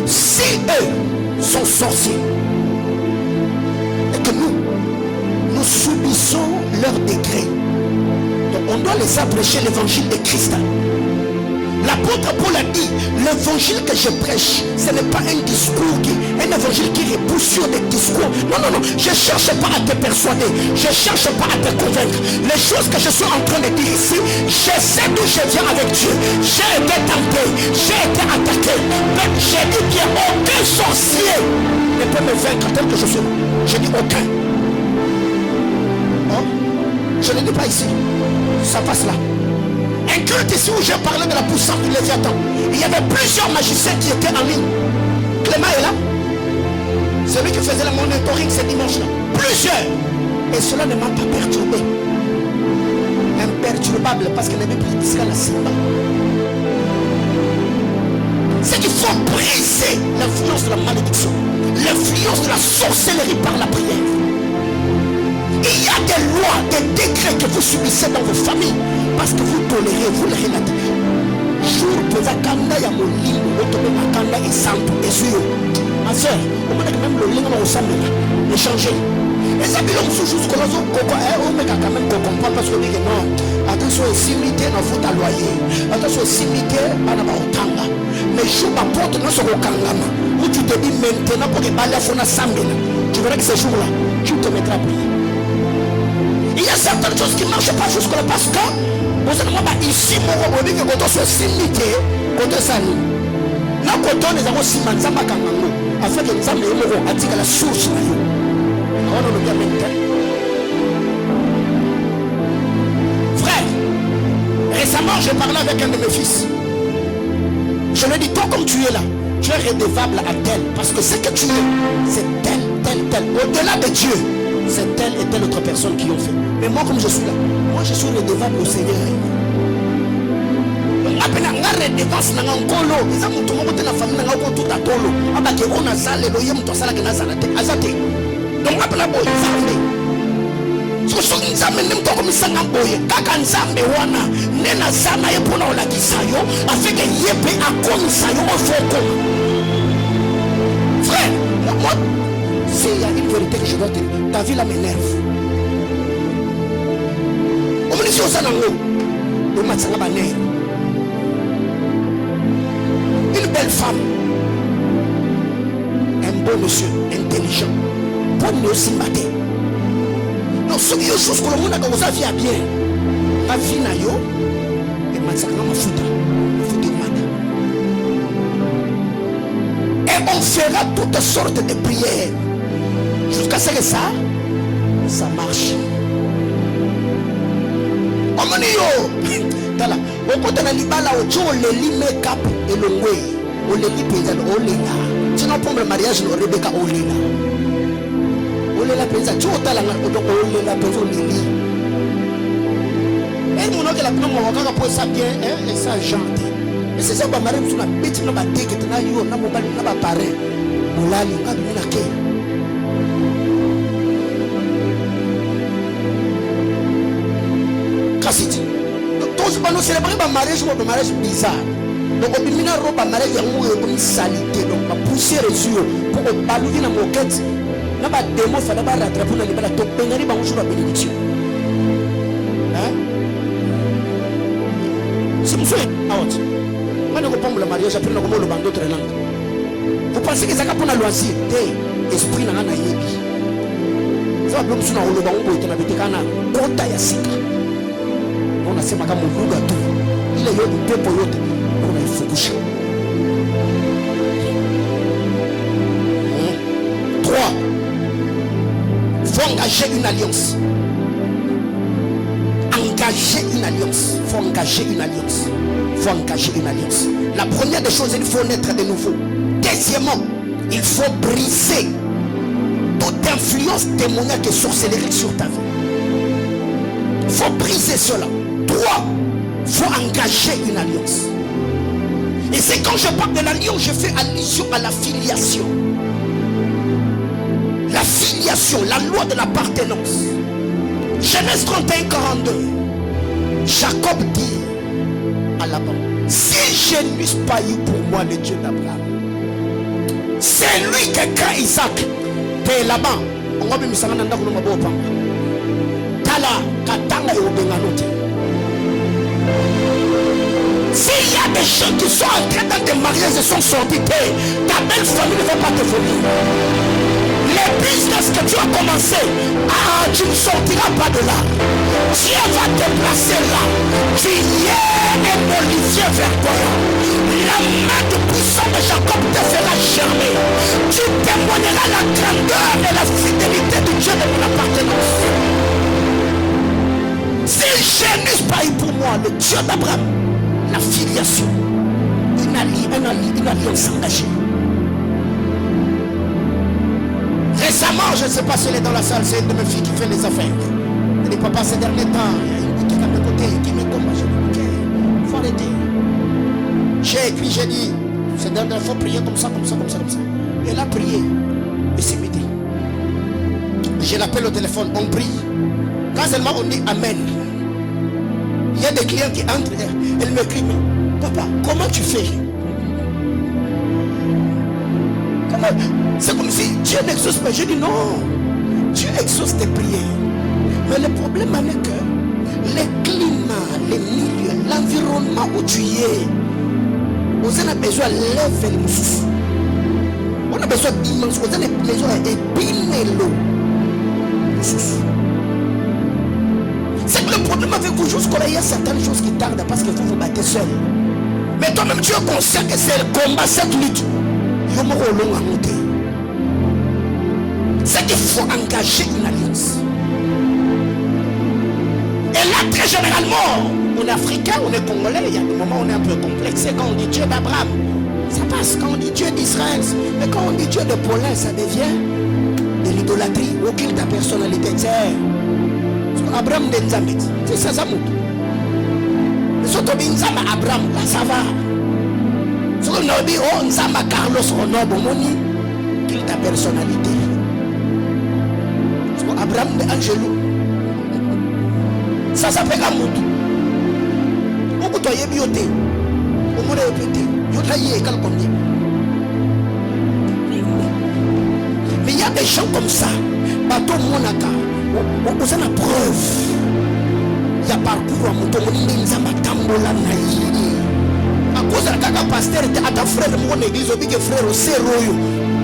si eux sont sorciers et que nous subissons leur décret, donc on doit les approcher l'évangile de Christ. L'apôtre Paul a dit, l'évangile que je prêche, ce n'est pas un discours un évangile qui repousse sur des discours. Non, je ne cherche pas à te persuader, je ne cherche pas à te convaincre. Les choses que je suis en train de dire ici, je sais d'où je viens avec Dieu. J'ai été tenté, j'ai été attaqué, mais j'ai dit bien, aucun sorcier ne peut me vaincre tel que je suis. J'ai dit aucun. Oh, je ne dis pas ici, ça passe là. Un culte ici où j'ai parlé de la puissance du Léviathan. Il y avait plusieurs magiciens qui étaient en ligne. Clément est là. C'est lui qui faisait le monitoring ce dimanche-là. Plusieurs. Et cela ne m'a pas perturbé. Imperturbable parce que la Bible dit la Simba. C'est qu'il faut briser l'influence de la malédiction, l'influence de la sorcellerie par la prière. Il y a des lois, des décrets que vous subissez dans vos familles parce que vous tolérez, vous les relatez. Jour pour la kanda ya molimo, autome makanda et santo et suyo. Ma soeur, on m'a dit même le lien au samedi, échanger. Et ça dit l'homme sous juste qu'on a on met quand même qu'on comprend parce qu'on dit que non. Attention, simité dans votre loyer. Attention, simité, banaba otanga. Mais je m'apporte dans ce kangama. Où tu te dis maintenant pour que balle à fona samedi. Tu verras que ce jour-là, tu te mettras à prier. Il y a certaines choses qui ne marchent pas jusque-là parce que vous savez, ici, mon rôle, quand on se simité, quand on s'allie, là, quand on est en Siman, ça m'a camangé, afin que nous ayons à dire la source. On a le bien maintenant. Frère, récemment, j'ai parlé avec un de mes fils. Je lui ai dit, toi, comme tu es là, tu es redevable à tel. Parce que ce que tu es, c'est tel. Au-delà de Dieu, c'est telle et telle autre personne qui ont fait. Mais moi, comme je suis là, moi, je suis redevable au Seigneur. Frère, moi, s'il y a une vérité que je dois te dire, ta vie là m'énerve. On me dit si on s'en a une belle femme, un bon monsieur, intelligent, bon aussi maté. Donc, ce qui est chose que le monde a commencé à vivre bien, ma vie n'a yo, et ma sacrement ma fouta, et on fera toutes sortes de prières jusqu'à ce que ça marche. On me dit yo, tala, au côté de l'ibala, au jour le lit make-up et le way, au le lit paysan, au léna. Sinon pour le mariage, le Rebecca au léna. Au léna paysan, tu as la au léna paysan au lit. Et mon oncle a pris mon regard pour ça bien, et ça gentil. Et c'est ça que ma mère me dit, bête n'a pas dit que tu n'as eu, n'a pas paré. Moulali, n'a pas dit. Donc, célébrer un mariage bizarre. Donc, on a un mariage qui est salité. Donc, on a poussé les yeux pour balouer dans la moquette. On a des démons, il faut rattraper pour aller à la bénédiction. Si vous faites out, moi, je ne comprends pas le mariage après le bandeau de langue. Vous pensez que ça va pour la loisir? Esprit n'a rien à y ça va plus sur le bandeau de la bétécana. Kota Yasika. On a sema kama Mungu tu ile yote pepo yote unaifungusha. 3. Faut engager une alliance. Faut engager une alliance. La première des choses, il faut naître de nouveau. Deuxièmement, il faut briser toute influence démoniaque et sorcellerie sur ta vie. Il faut briser cela. 3. Il faut engager une alliance. Et c'est quand je parle de l'alliance, je fais allusion à la filiation. La filiation, la loi de l'appartenance. Genèse 31, 42. Jacob dit à Laban, si je n'eusse pas eu pour moi le Dieu d'Abraham, c'est lui qui crée Isaac. Et Laban, on va me savoir dans le mabo panga. Tala katanga et obenganote. S'il y a des gens qui sont en train de te marier et sont sortis, ta belle famille ne va pas te venir. Les business que tu as commencé, tu ne sortiras pas de là. Dieu va te placer là. Tu y es un olivier verdoyant. La main de puissant de Jacob te fera germer. Tu témoigneras la grandeur et la fidélité du Dieu de mon appartenance. Si je n'ai pas eu pour moi le Dieu d'Abraham, la filiation, une alliance engagée. Récemment, je ne sais pas si elle est dans la salle, c'est une de mes filles qui fait les affaires. Elle dit, papa, ces derniers temps, il y a une boutique à mes côtés qui me combat. Je dis, ok, il faut arrêter. J'ai écrit, j'ai dit, ces derniers, il faut prier comme ça. Elle a prié. Et c'est midi. Je l'appelle au téléphone, on prie. Quand seulement on dit Amen, il y a des clients qui entrent, elle me crie, mais papa, comment tu fais? C'est comme si Dieu n'exauce pas. Je dis non, Dieu exauce tes prières. Mais le problème est que les climats, les milieux, l'environnement où tu es, on a besoin de lever les sous. On a besoin d'immense, on a besoin d'épiner l'eau. vous jusqu'à il y a certaines choses qui tardent parce que vous vous battez seul. Mais toi-même tu es conscient que c'est le combat, cette lutte. C'est qu'il faut engager une alliance. Et là, très généralement, on est africain, on est congolais, il y a des moments où on est un peu complexé. Quand on dit Dieu d'Abraham, ça passe. Quand on dit Dieu d'Israël, mais quand on dit Dieu de Paulin, ça devient de l'idolâtrie. Aucune ta personnalité. C'est Abraham de Nzambit. C'est ça, ça monte. Mais surtout, Nzamba Abraham, là, ça va. Surtout, on dit, oh, Nzamba Carlos Ronobo, Moni, qu'il ta personnalité. C'est Abraham de Angelou. Ça s'appelle Amoudou. Beaucoup de gens bioté. Au monde répété. Mais il y a des gens comme ça. Bateau Monaka. Vous avez la preuve. Il y a parcours à mon Nzamba naïe. À cause de la pasteur, à ta frère, mon église, au big frère, au séroyo.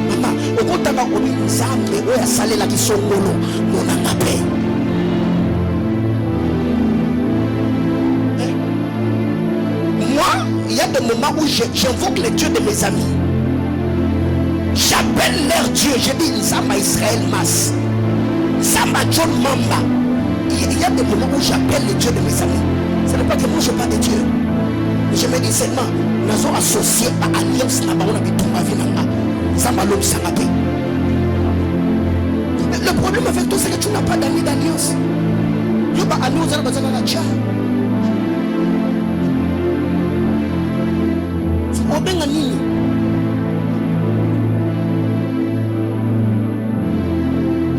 Maman, au compte de ma commune, Nzambe, où est salé la qui sont mono, mon angapé. Il y a des moments où j'invoque les dieux de mes amis. J'appelle leur Dieu. Je dis Nzamba Israël Mas, Nzamba John Mamba. Il y a des moments où j'appelle les dieux de mes amis. Ce n'est pas que moi je parle de Dieu. Mais je me dis seulement, nous sommes associés à l'alliance là-bas. On a mis tout ma vie là-bas. Nzamba l'homme Sangapé. Le problème avec toi, c'est que tu n'as pas d'amis d'alliance. Tu n'as pas d'alliance d'alliance.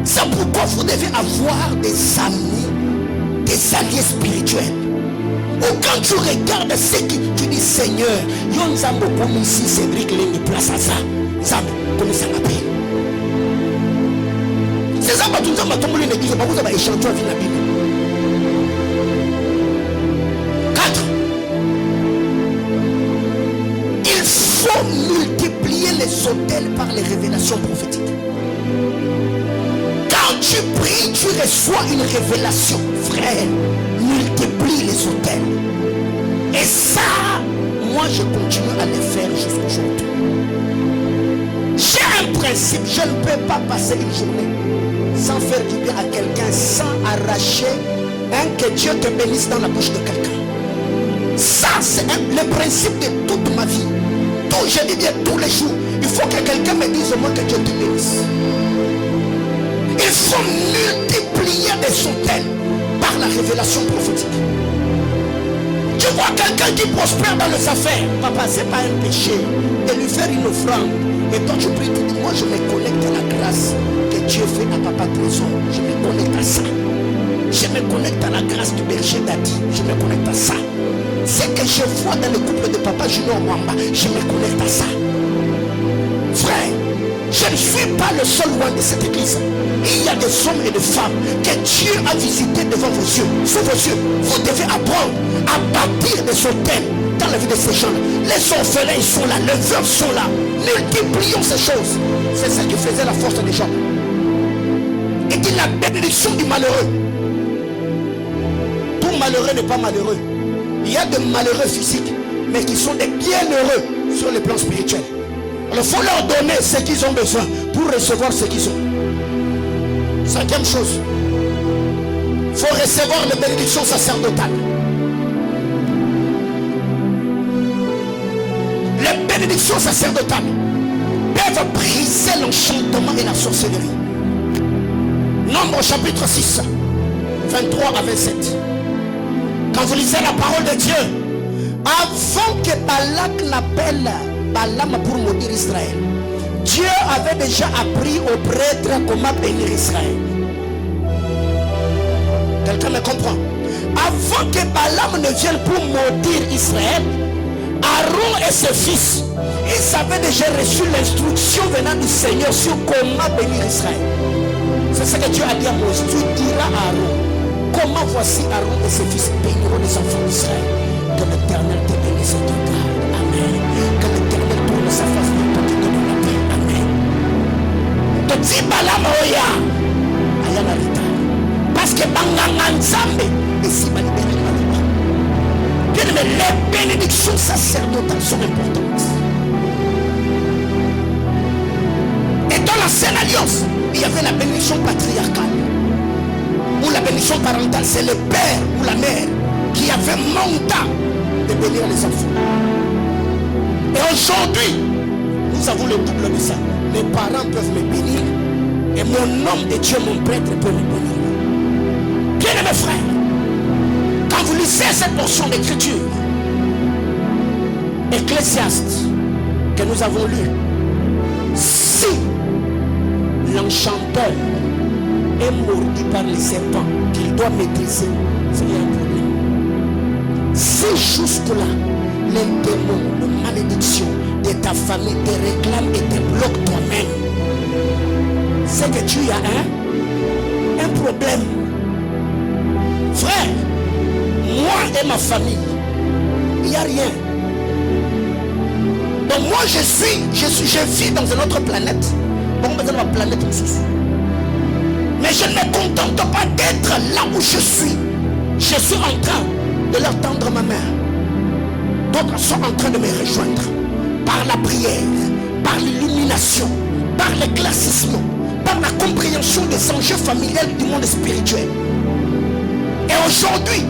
C'est pourquoi vous devez avoir des amis, des alliés spirituels. Ou quand tu regardes ce qui tu dis Seigneur, yon Zambo comme ici, Cédric Lengi place à ça. Zambo, comme ça m'appelle. C'est Zambo, tout Zambo, tout le monde l'église, vous avez échangé à la Bible. 4. Il faut multiplier les autels par les révélations prophétiques. Quand tu pries, tu reçois une révélation. Frère, multiplie les autels. Et ça, moi je continue à le faire jusqu'aujourd'hui. J'ai un principe, je ne peux pas passer une journée sans faire du bien à quelqu'un, sans arracher que Dieu te bénisse dans la bouche de quelqu'un. Ça, c'est le principe de toute ma vie. Je dis bien tous les jours, il faut que quelqu'un me dise au moins que Dieu te bénisse. Il faut multiplier des autels par la révélation prophétique. Tu vois quelqu'un qui prospère dans les affaires, papa, c'est pas un péché de lui faire une offrande. Et toi tu pries, tu dis, moi je me connecte à la grâce que Dieu fait à papa Trésor. Je me connecte à ça. Je me connecte à la grâce du berger Dadi. Je me connecte à ça. Ce que je vois dans le couple de papa Junior Mwamba, je me connecte à ça. Frère, je ne suis pas le seul loin de cette église. Il y a des hommes et des femmes que Dieu a visités devant vos yeux, sous vos yeux. Vous devez apprendre à bâtir des hôtels dans la vie de ces gens-là. Les orphelins ils sont là, les veuves sont là. Multiplions ces choses. C'est ça qui faisait la force des gens. Et dit la bénédiction du malheureux. Tout malheureux n'est pas malheureux. Il y a des malheureux physiques, mais qui sont des bienheureux sur le plan spirituel. Alors il faut leur donner ce qu'ils ont besoin pour recevoir ce qu'ils ont. 5e chose, il faut recevoir les bénédictions sacerdotales. Les bénédictions sacerdotales peuvent briser l'enchantement et la sorcellerie. Nombre chapitre 6, 23 à 27. Quand vous lisez la parole de Dieu, avant que Balak n'appelle Balaam pour maudire Israël, Dieu avait déjà appris aux prêtres comment bénir Israël. Quelqu'un me comprend? Avant que Balaam ne vienne pour maudire Israël, Aaron et ses fils, ils avaient déjà reçu l'instruction venant du Seigneur sur comment bénir Israël. C'est ce que Dieu a dit à Moïse. Tu diras à Aaron, comment voici Aaron et ses fils béniront les enfants d'Israël. Que l'Éternel te bénisse et te garde. Amen. Que l'Éternel tourne sa face vers toi et te donne la paix. Amen. Donc si Balaam oya, ayana rita. Parce que Banganga Nzambe, et si Balibéri les bénédictions sacerdotales sont importantes. Et dans l'ancienne alliance, il y avait la bénédiction patriarcale ou la bénédiction parentale. C'est le père ou la mère qui avait mandat de bénir les enfants. Et aujourd'hui, nous avons le double de ça. Mes parents peuvent me bénir et mon homme de Dieu, mon prêtre, peut me bénir. Bien aimés frères, quand vous lisez cette portion d'écriture, Ecclésiaste, que nous avons lu, si l'enchanteur est mordu par les serpents qu'il doit maîtriser, c'est un problème. Si jusque-là, les démons, les malédictions de ta famille te réclament et te bloquent toi-même, c'est que tu as un problème. Frère, moi et ma famille, il n'y a rien. Donc moi je vis dans une autre planète. Bon, dans la planète mais je ne me contente pas d'être là où je suis. Je suis en train de leur tendre ma main. D'autres sont en train de me rejoindre par la prière, par l'illumination, par l'éclaircissement, par la compréhension des enjeux familiales du monde spirituel. Et aujourd'hui,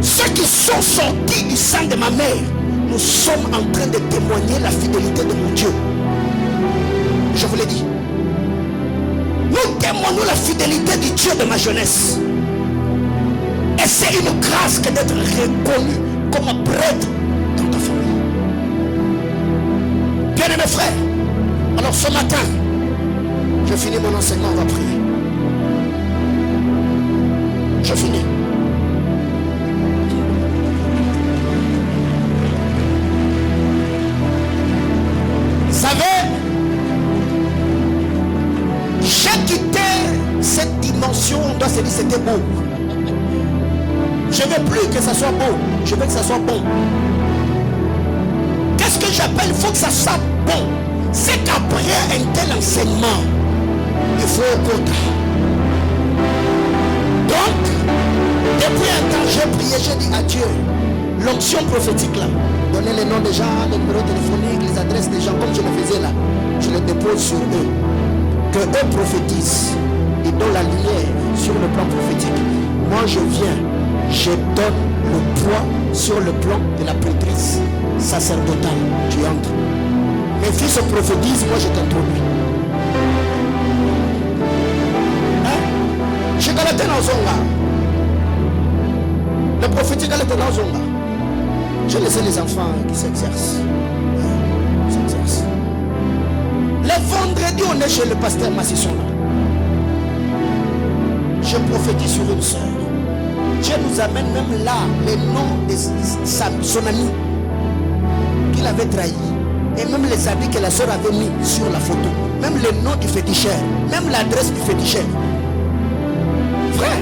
ceux qui sont sortis du sein de ma mère, nous sommes en train de témoigner la fidélité de mon Dieu. Je vous l'ai dit. Nous témoignons la fidélité du Dieu de ma jeunesse. Et c'est une grâce que d'être reconnu comme prêtre dans ta famille. Bien aimés frères, alors ce matin, je finis mon enseignement, on va prier. Je finis. Vous savez, j'ai quitté cette dimension, on doit se dire c'était beau. Je ne veux plus que ça soit beau, je veux que ça soit bon. Qu'est-ce que j'appelle? Il faut que ça soit bon. C'est qu'après un tel enseignement, il faut au quota. Donc, depuis un temps, j'ai prié, j'ai dit à Dieu, l'onction prophétique là, donner les noms des gens, les numéros téléphoniques, les adresses des gens, comme je le faisais là, je les dépose sur eux. Que eux prophétisent, ils donnent la lumière sur le plan prophétique. Moi je viens, je donne le poids sur le plan de la prêtrise sacerdotale. Tu entres. Mes fils prophétisent, moi je t'introduis. Je suis dans la zonga. Le prophétique est dans la zonga. J'ai laissé les enfants qui s'exercent. Le vendredi, on est chez le pasteur Massisson là. Je prophétise sur une soeur. Dieu nous amène même là les noms de son ami qu'il avait trahi. Et même les habits que la soeur avait mis sur la photo. Même le nom du féticheur. Même l'adresse du féticheur. Frère,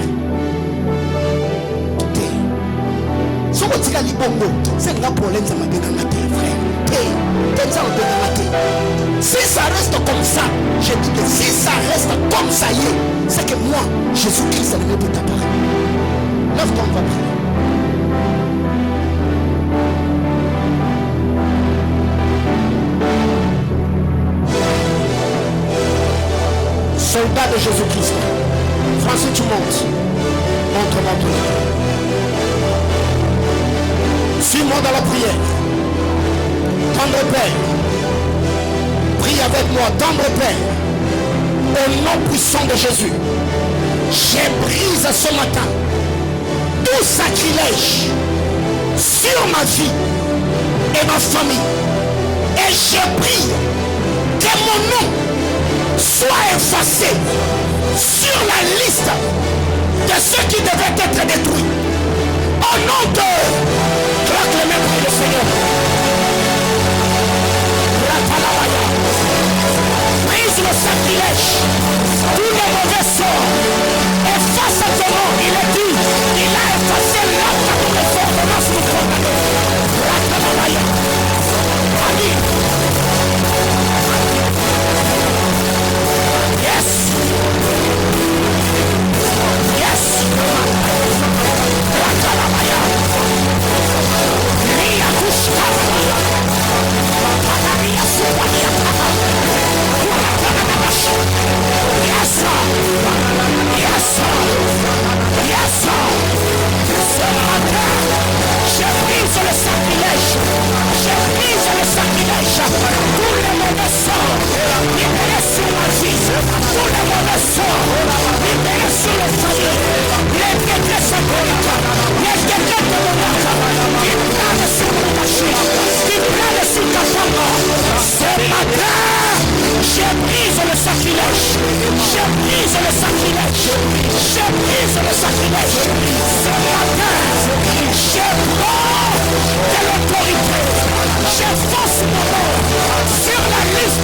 c'est un problème, ça m'a donné ma terre, frère. Si ça reste comme ça, je dis que si ça reste comme ça y est, c'est que moi, Jésus-Christ, est le mieux de ta part. Lève-toi, on va prier. Soldat de Jésus-Christ, Francis, tu montes. Montre-moi ton œuvre. Suis-moi dans la prière. Tendre Père, prie avec moi. Tendre Père, au nom puissant de Jésus, je brise ce matin tout sacrilège sur ma vie et ma famille. Et je prie que mon nom soit effacé sur la liste de ceux qui devaient être détruits. Au nom de... Claque les mains pour le Seigneur. Brise le sacrilège, tous les mauvais sorts, efface ton nom. Il est dit, il a effacé l'acte de les ordonnances du condamné. Ratalabaya. Amen. Yes. Yes. Ratalabaya. brise le sacrilège. Je brise le sacrilège. Ce matin, je prends de l'autorité. Je force mon nom sur la liste